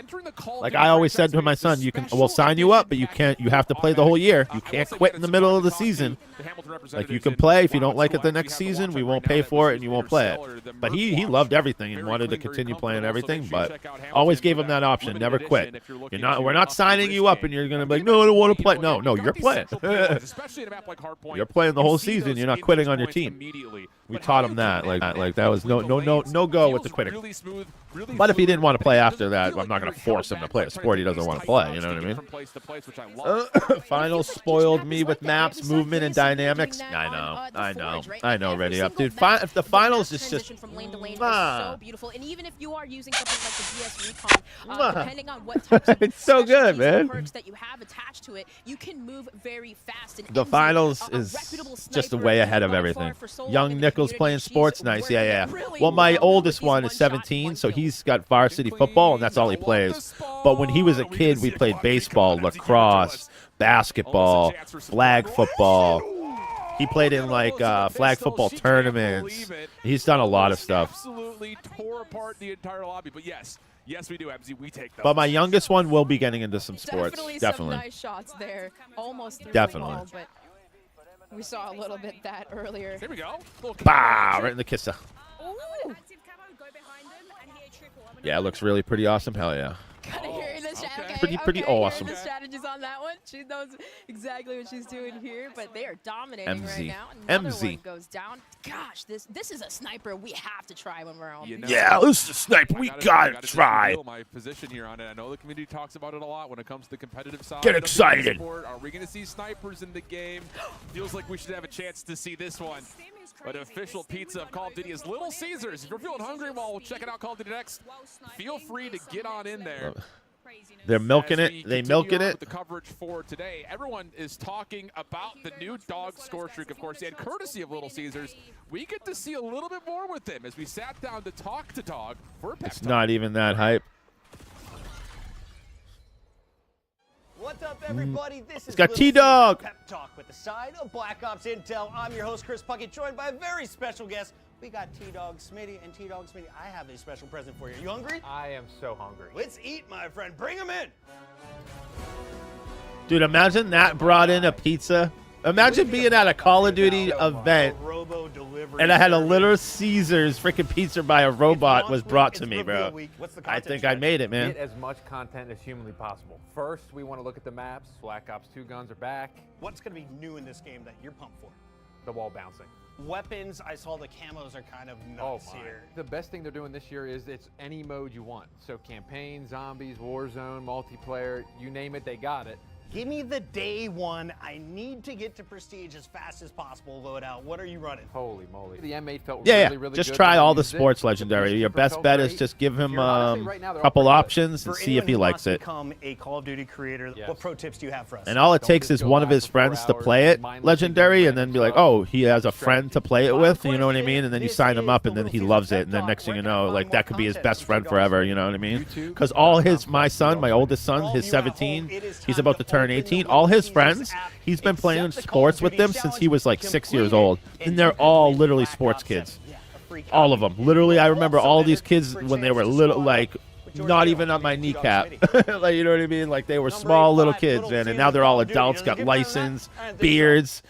S2: Like I always said to my son, we'll sign you up, but you have to play the whole year. You can't quit in the middle of the season. Like, you can play. If you don't like it the next season, we won't pay for it and you won't play it. But he loved everything and wanted to continue playing everything, but always gave him that option. Never quit. We're not signing you up and you're going to be like, no, I don't want to play. No, you're playing. You're playing the whole season. You're not quitting on your team. We taught him that. Like that was no go with the quitting. But if he didn't want to play after that, I'm not going to force him to play a sport he doesn't want to play. You know what I mean? Finals spoiled me with maps, movement, and dynamics. I know. Ready up, dude. If the finals is just
S3: so beautiful, and even if you are using something like the GS Recon, depending on what types of
S2: it's so good, man.
S3: perks that you have attached to it, you can move very fast. And
S2: the finals is just way ahead of everything. Young Nichols playing sports, nice. Yeah. Well, my oldest one is 17, so he's got varsity football, and that's all he plays. But when he was a kid, we played baseball, lacrosse, basketball, flag football. He played in like flag football tournaments. He's done a lot of stuff.
S9: Absolutely tore apart the entire lobby, but yes, we do, MZ. We take those.
S2: But my youngest one will be getting into some sports.
S3: Definitely some nice shots there. Almost through
S2: Definitely.
S3: the wall, but we saw a little bit that earlier.
S9: Here we go.
S2: Bah! Right in the kisser.
S3: Ooh.
S2: Yeah, it looks really pretty awesome. Hell yeah.
S3: Gotta hear this.
S2: Pretty awesome.
S3: The strategies on that one. She knows exactly what she's doing here, but they are dominating
S2: MZ.
S3: right now. Another
S2: MZ.
S3: one goes down. Gosh, this is a sniper we have to try when we're on.
S2: Yeah, this is a sniper we gotta try.
S9: My position here on it. I know the community talks about it a lot when it comes to the competitive side.
S2: Get excited.
S9: Are we going to see snipers in the game? Feels like we should have a chance to see this one. But official pizza of Call of Duty is Little Caesars. If you're feeling hungry while checking out Call of Duty Next, feel free to get on in there.
S2: They're milking it. They milking it.
S9: The coverage for today. Everyone is talking about the new dog score streak, of course, and courtesy of Little Caesars, we get to see a little bit more with them as we sat down to talk to Dog for a pep
S2: It's
S9: talk.
S2: not even that hype.
S18: What's up, everybody? This is
S2: got
S18: Little
S2: T-Dog.
S18: Caesars Pep Talk with the side of Black Ops Intel. I'm your host, Chris Puckett, joined by a very special guest. We got T-Dog Smitty, and T-Dog Smitty, I have a special present for you. You hungry?
S19: I am so hungry.
S18: Let's eat, my friend. Bring him in.
S2: Dude, imagine that brought in a pizza. Imagine being at a Call of Duty event, and I had a Little Caesars freaking pizza by a robot was brought to me, bro. I think I made it, man.
S19: Get as much content as humanly possible. First, we want to look at the maps. Black Ops 2 guns are back.
S18: What's going to be new in this game that you're pumped for?
S19: The wall bouncing.
S18: Weapons, I saw the camos are kind of nuts here.
S19: The best thing they're doing this year is it's any mode you want. So campaign, zombies, Warzone, multiplayer, you name it, they got it.
S18: Give me the day one. I need to get to Prestige as fast as possible loadout. What are you running?
S19: Holy moly. The M8 felt
S2: Yeah,
S19: really, really
S2: just
S19: good
S2: try
S19: when
S2: all
S19: I
S2: the
S19: used it.
S2: sports legendary. Your best bet is just give him a couple options and see if he likes it.
S18: Become a Call of Duty creator. What pro tips do you have for us?
S2: And all it takes is one of his friends to play it legendary, and then be like, oh, he has a friend to play it with, you know what I mean? And then you sign him up, and then he loves it, and then next thing you know, like, that could be his best friend forever, you know what I mean? Because all my son, my oldest son, he's 17, he's about to turn 18, all his friends, he's been playing sports with them since he was like 6 years old, and they're all literally sports kids. All of them. Literally, I remember all these kids when they were little, like, not even on my kneecap. Like, you know what I mean? Like, they were small little kids, man, and now they're all adults, got license, beards.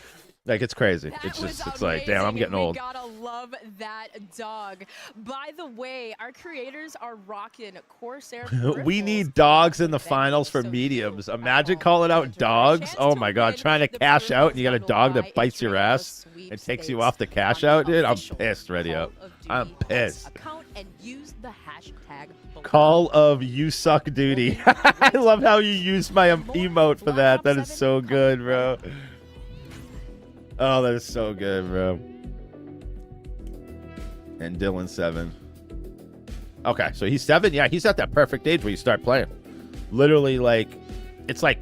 S2: Like, it's crazy. It's like, damn, I'm getting old.
S3: Gotta love that dog. By the way, our creators are rocking Corsair.
S2: We need dogs in the finals for mediums. Imagine calling out dogs. Oh my god, trying to cash out and you got a dog that bites your ass and takes you off the cash out, dude. I'm pissed, ready up. I'm pissed.
S3: Account and use the hashtag
S2: Call of You Suck Duty. I love how you used my emote for that. That is so good, bro. Oh, that is so good, bro. And Dylan 7. Okay, so he's 7. Yeah, he's at that perfect age where you start playing. Literally, like, it's like,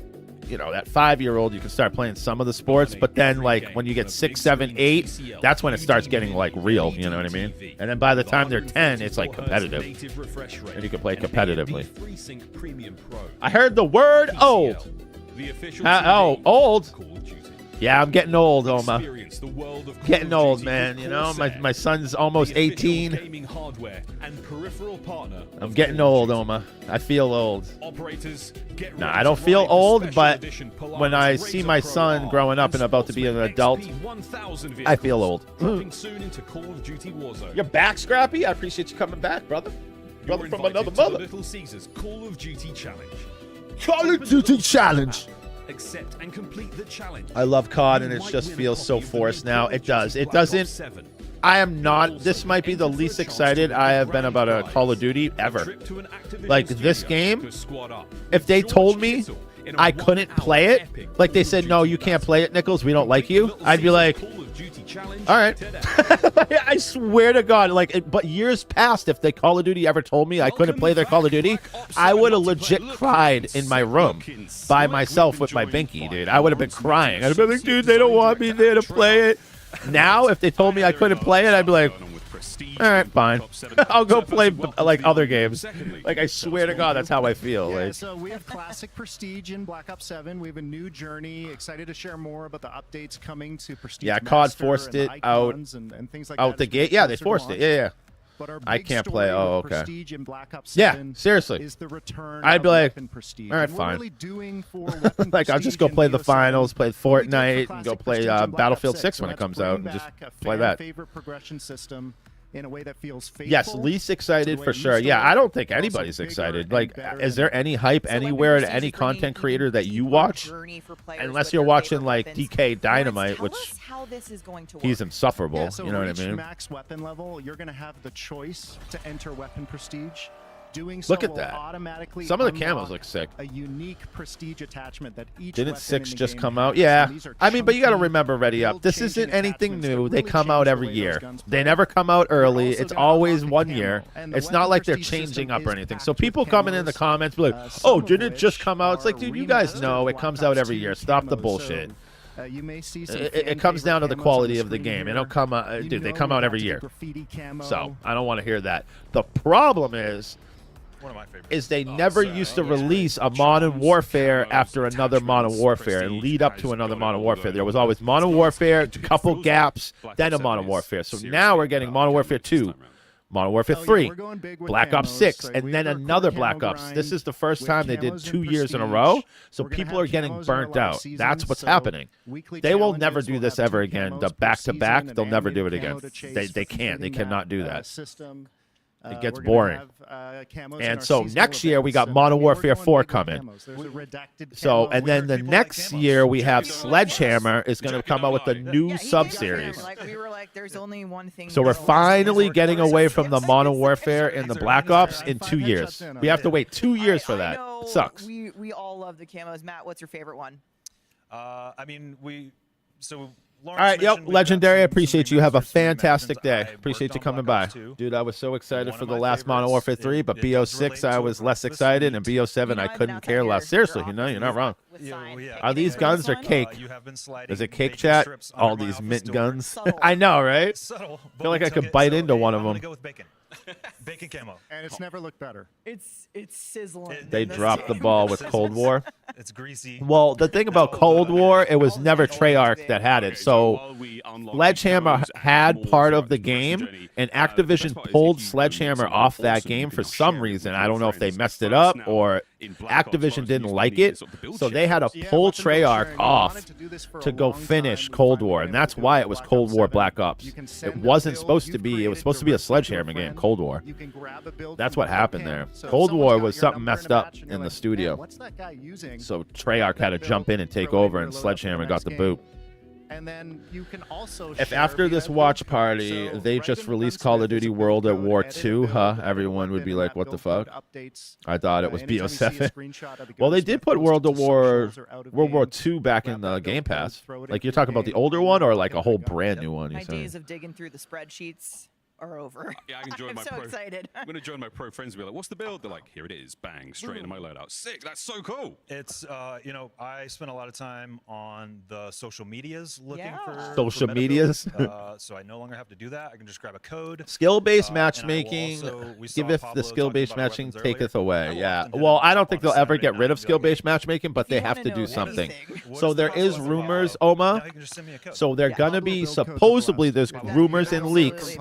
S2: you know, that 5-year-old, you can start playing some of the sports, but then, like, when you get 6, 7, 8, that's when it starts getting, like, real, you know what I mean? And then by the time they're 10, it's, like, competitive. And you can play competitively. I heard the word old. Oh, old? Yeah, I'm getting old, Oma. Getting old, man. You know, my son's almost 18. I'm getting old, Oma. I feel old. No, I don't feel old, but when I see my son growing up and about to be an adult, I feel old. You're back, Scrappy? I appreciate you coming back, brother. Brother from another mother.
S6: Little Caesars Call of Duty Challenge.
S2: Call of Duty Challenge.
S6: Accept and complete the challenge.
S2: I love COD, and it just feels so forced now. It does. It doesn't. I am not. This might be the least excited I have been about a Call of Duty ever. Like, this game, if they told me I couldn't play it, like they said, no, you can't play it, Nichols, we don't like you, I'd be like, all right. I swear to God, like, but years past, if the Call of Duty ever told me I couldn't play their Call of Duty, I would have legit cried in my room by myself with my binky, dude. I would have been crying. I'd have been like, dude, they don't want me there to play it. Now, if they told me I couldn't play it, I'd be like, all right, fine. I'll go play, like, other games. Like, I swear to God, that's how I feel.
S20: Yeah,
S2: like,
S20: so we have Classic Prestige in Black Ops 7. We have a new journey. Excited to share more about the updates coming to Prestige.
S2: yeah, COD
S20: Master
S2: forced
S20: and
S2: it out,
S20: and things like
S2: out
S20: that
S2: the
S20: as we
S2: gate.
S20: get
S2: Yeah, they
S20: closer to
S2: forced it.
S20: launch.
S2: Yeah, yeah.
S20: But our
S2: I
S20: big
S2: can't
S20: story
S2: play. Oh,
S20: with
S2: okay.
S20: Prestige in Black Ops
S2: Yeah,
S20: 7
S2: seriously.
S20: is the return
S2: I'd
S20: of
S2: be like,
S20: Weapon Prestige.
S2: all right,
S20: And we're
S2: fine.
S20: really doing for Weapon
S2: Like, I'll just go
S20: Prestige
S2: play
S20: in
S2: the
S20: BO7
S2: finals, play
S20: what we did for
S2: Fortnite, and go
S20: Classic
S2: play
S20: Prestige in Black Ops
S2: Battlefield 6
S20: So
S2: when it
S20: let's
S2: comes out,
S20: bring
S2: and just
S20: back a
S2: play that.
S20: fan-favorite progression system in a way that feels faithful.
S2: Yes, least excited
S20: to the
S2: for
S20: way we
S2: sure. Yeah,
S20: started,
S2: I don't think
S20: but also
S2: anybody's
S20: bigger
S2: excited.
S20: and
S2: Like,
S20: better
S2: is
S20: than
S2: there any hype anywhere to any content creator that you watch? Unless you're watching, like, DK Dynamite, which
S7: how this is going to work.
S2: he's insufferable.
S20: Yeah, so
S2: you know what
S20: reach
S2: I mean?
S20: max weapon level, you're going to have the choice to enter Weapon Prestige. Doing so
S2: Look at
S20: will
S2: that.
S20: automatically
S2: Some of the
S20: unlock
S2: camos look sick.
S20: A unique prestige attachment that each
S2: Didn't
S20: weapon
S2: 6
S20: in the
S2: just
S20: game
S2: come
S20: has,
S2: out?
S20: and
S2: Yeah.
S20: these are
S2: I mean, but you got to
S20: chunky,
S2: remember, Ready Up, this isn't anything new. They come out
S20: change
S2: every
S20: the way
S2: year.
S20: those guns
S2: They
S20: play.
S2: never come out early.
S20: also
S2: It's
S20: gonna
S2: always
S20: unlock
S2: 1
S20: the
S2: year.
S20: camo, and the
S2: It's not
S20: weapon
S2: like they're
S20: prestige
S2: changing
S20: system
S2: up or
S20: is
S2: anything. So
S20: packed with
S2: people coming in the
S20: camos,
S2: comments be like,
S20: some
S2: oh,
S20: of
S2: didn't it just
S20: which
S2: come out? It's like,
S20: are
S2: dude, you guys
S20: remastered
S2: know it
S20: Black
S2: comes
S20: Ops
S2: out every
S20: 2
S2: year. Stop the
S20: camos.
S2: bullshit.
S20: So, you may see some
S2: It comes down to the
S20: fan-favorite camos
S2: quality
S20: on
S2: of the
S20: screen
S2: game. They
S20: here.
S2: don't come out,
S20: You
S2: dude. They
S20: know
S2: come
S20: we
S2: out
S20: got
S2: every
S20: the
S2: year.
S20: graffiti camo.
S2: So I don't want to hear that. The problem is they never used to release a Modern Warfare after another Modern Warfare and lead up to another Modern Warfare. There was always Modern Warfare, a couple gaps, then a Modern Warfare. So now we're getting Modern Warfare 2, Modern Warfare 3, Black Ops 6, and then another Black Ops. This is the first time they did 2 years in a row, so people are getting burnt out. That's what's happening. They will never do this ever again. The back-to-back, they'll never do it again. They can't. They cannot do that. It gets
S20: we're gonna
S2: boring.
S20: have, camos in
S2: And
S20: our
S2: so
S20: seasonal
S2: next year we
S20: events,
S2: got
S20: and
S2: Modern
S20: we're
S2: Warfare
S20: going
S2: 4
S20: big with
S2: coming.
S20: camos. There's a redacted
S2: So,
S20: camo.
S2: and then the next year we have Sledgehammer is going to come out with a new sub-series.
S7: Like we were like, there's only one thing.
S2: So we're finally getting away from the Modern Warfare and the Black Ops in 2 years. We have to wait 2 years for that. It sucks.
S7: We all love the camos. Matt, what's your favorite one?
S8: I mean, so.
S2: All right, yep, Legendary, I appreciate you. Have a fantastic day. Appreciate you coming by. Dude, I was so excited for the last Modern Warfare 3, but BO6 I was less excited, and BO7 I couldn't care less. Seriously, you're not wrong. Are these guns or cake? Is it cake, chat? All these mint guns. I know, right? I feel like I could bite into one of them.
S8: Bacon camo.
S20: And it's never looked better.
S7: It's sizzling.
S2: They dropped the ball with Cold War.
S8: It's greasy.
S2: Well, the thing about Cold War, it was never Treyarch that had it. So Sledgehammer had part of the game, and Activision pulled Sledgehammer off that game for some reason. I don't know if they messed it up or Activision didn't like it. So they had to pull Treyarch off to go finish Cold War, and that's why it was Cold War Black Ops. It wasn't supposed to be. It was supposed to be a Sledgehammer game, Cold War. That's what happened there. Cold War was something messed up in the studio.
S20: What's that guy using?
S2: So Treyarch had to jump in and take over, and Sledgehammer got the boot.
S20: And then you can also
S2: If after this watch party they just released Call of Duty World at War 2, everyone would be like, what the fuck? I thought it was BO7. Well, they did put World War 2 back in the Game Pass. Like, you're talking about the older one or like a whole brand new one?
S7: My days of digging through the spreadsheets are over.
S16: Yeah, I can join
S7: I'm
S16: my
S7: so excited.
S16: I'm going to join my pro friends and be like, what's the build? They're like, here it is. Bang, straight into my loadout. Sick. That's so cool.
S8: It's, I spent a lot of time on the social medias looking for
S2: Social
S8: meta
S2: medias?
S8: builds, so I no longer have to do that. I can just grab a code.
S2: Skill-based
S8: and I will
S2: matchmaking
S8: also- we saw
S2: giveth
S8: Pablo
S2: the
S8: talking
S2: skill-based
S8: about our
S2: matching
S8: weapons
S2: taketh
S8: earlier.
S2: away. Yeah. Well, I don't think they'll ever get rid of skill-based matchmaking, but they have to do something. So there is rumors, Oma. So they're gonna be supposedly there's rumors and leaks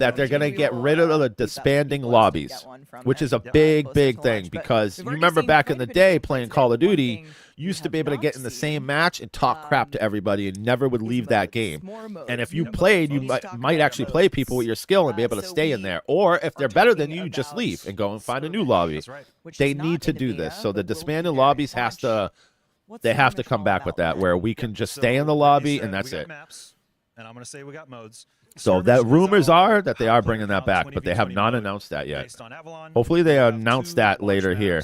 S2: that they're gonna get rid of the disbanding lobbies, which is a big thing because you remember back in the day playing Call of Duty, you used to be able to get in the same match and talk crap to everybody and never would leave that game. And if you played, you might actually play people with your skill and be able to stay in there. Or if they're better than you, just leave and go and find a new lobby. They need to do this. So the disbanded lobbies they have to come back with that, where we can just stay in the lobby and that's it.
S8: And I'm going to say we got modes.
S2: So that rumors are that they are bringing that back, but they have not announced that yet. Hopefully they announce that later here.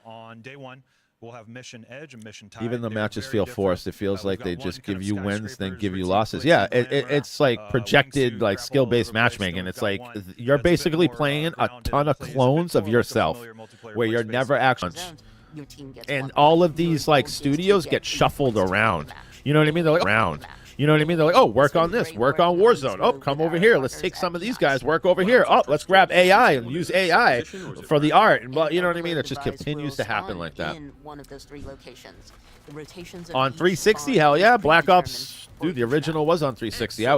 S8: On day one, we'll have Mission Edge and Mission Tide.
S2: Even the matches feel forced. It feels like they just give you wins, then give you losses. Yeah, it's like projected, like skill-based matchmaking. It's like you're basically playing a ton of clones of yourself, where you're never actually. And all of these like studios get shuffled around. You know what I mean? They're like around. You know what I mean? They're like, oh, work on this, work on Warzone. Oh, come over here. Let's take some of these guys, work over here. Oh, let's grab AI and use AI for the art. And you know what I mean? It just continues to happen like that.
S21: In one of those 3 locations. The rotations
S2: On 360, hell yeah. Black Ops, dude, the original was on 360. I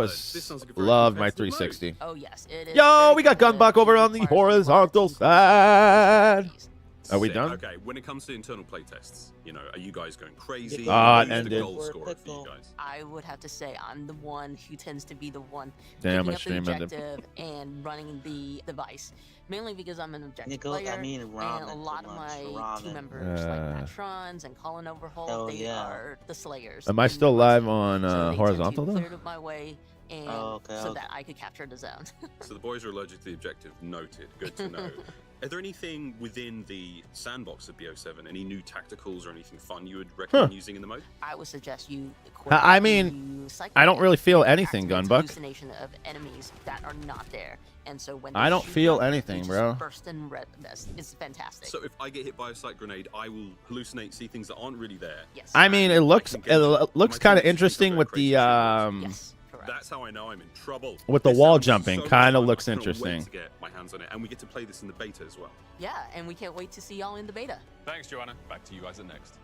S2: loved my 360.
S21: Oh, yes. It is
S2: Yo, we got Gunbuck over on the horizontal side. Are we done?
S16: Okay, when it comes to internal playtests, are you guys going crazy?
S2: It
S16: Who's the
S2: ended.
S16: goal scorer for you guys?
S21: I would have to say I'm the one who tends to be the one
S2: Damn, my
S21: picking up
S2: stream
S21: the
S2: ended.
S21: objective and running the device. Mainly because I'm an objective
S22: Nickel,
S21: player,
S22: I mean
S21: and
S22: ramen
S21: a lot
S22: for
S21: of
S22: lunch,
S21: my
S22: ramen.
S21: team members like Matrons and Colin Overhaul,
S22: Hell
S21: they
S22: yeah.
S21: are the slayers.
S2: Am I still live on
S21: So they tend to
S2: horizontal though?
S21: clear it my way and so
S22: okay.
S21: that I could capture the zone.
S16: So the boys are allergic to the objective. Noted. Good to know. Are there anything within the sandbox of BO7, any new tacticals or anything fun you would recommend using in the mode?
S21: I would suggest you.
S2: I mean, I don't really feel anything, Gunbuck.
S21: Hallucination of enemies that are not there, and so when
S2: I
S21: they
S2: don't
S21: shoot
S2: feel
S21: up, they
S2: anything,
S21: just
S2: bro.
S21: Burst in red. It's fantastic.
S16: So if I get hit by a sight grenade, I will hallucinate, see things that aren't really there.
S21: Yes.
S2: I mean, it looks kind of interesting with the
S16: That's how I know I'm in trouble.
S2: with the
S16: This
S2: wall
S16: sounds
S2: jumping.
S16: so
S2: Kind of
S16: fun.
S2: looks
S16: I cannot wait
S2: interesting.
S16: to get my hands on it, and we get to play this in the beta as well.
S21: Yeah, and we can't wait to see y'all in the beta.
S9: Thanks, Joanna. Back to you guys at next.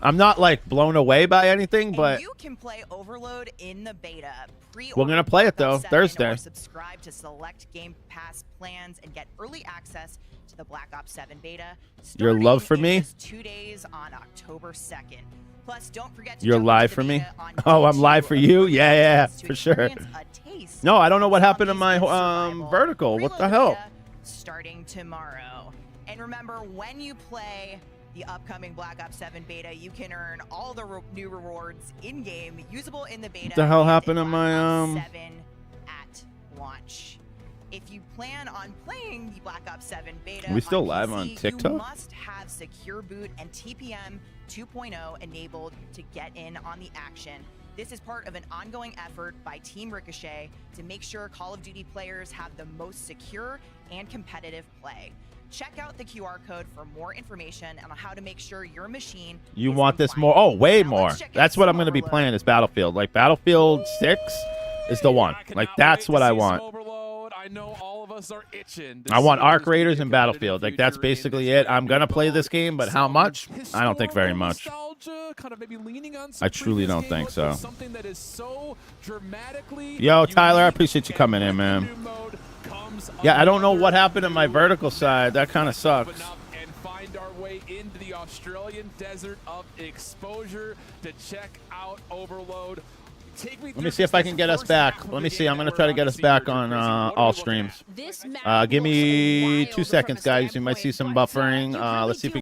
S2: I'm not like blown away by anything, but
S7: you can play Overload in the beta.
S2: we're gonna play it though Thursday.
S7: Or subscribe to select Game Pass plans and get early access to the Black Ops 7 beta.
S2: Your love for me?
S7: Just 2 days on October 2nd. Plus, don't forget to
S2: You're
S7: jump
S2: live
S7: into
S2: for
S7: the
S2: me?
S7: beta on
S2: Oh, I'm live for you? Yeah,
S7: to
S2: for sure.
S7: experience a taste
S2: No, I don't know what happened to my
S7: survival.
S2: vertical. What the
S7: Preload
S2: hell?
S7: beta starting tomorrow. And remember, when you play the upcoming Black Ops 7 beta, you can earn all the new rewards in-game, usable in the beta.
S2: What the hell
S7: and
S2: happened to
S7: in Black Ops
S2: my
S7: 7 at launch. If you plan on playing the Black Ops 7 beta,
S2: Are we still
S7: on
S2: live
S7: PC,
S2: on TikTok?
S7: You must have Secure Boot and TPM 2.0 enabled to get in on the action. This is part of an ongoing effort by Team Ricochet to make sure Call of Duty players have the most secure and competitive play. Check out the QR code for more information on how to make sure your machine
S2: You want this more? Oh, way more. That's what I'm going to be playing is Battlefield. Like Battlefield 6 is the one. Like that's what I want.
S9: I know all of us are itching.
S2: I want Arc Raiders and Battlefield. Like that's basically it. I'm going to play this game, but how much? I don't think very much.
S9: Kind of maybe leaning on
S2: I truly don't think so.
S9: Something that is so dramatically
S2: Yo, Tyler, I appreciate you coming in, man. Yeah, I don't know what happened to my vertical side. That kind of sucks.
S9: and find our way into the Australian desert of exposure to check out Overload.
S2: Let me see if I can get us back. Let me see. I'm going to try to get us back on all streams. Give me 2 seconds, guys. You might see some buffering. Let's see if we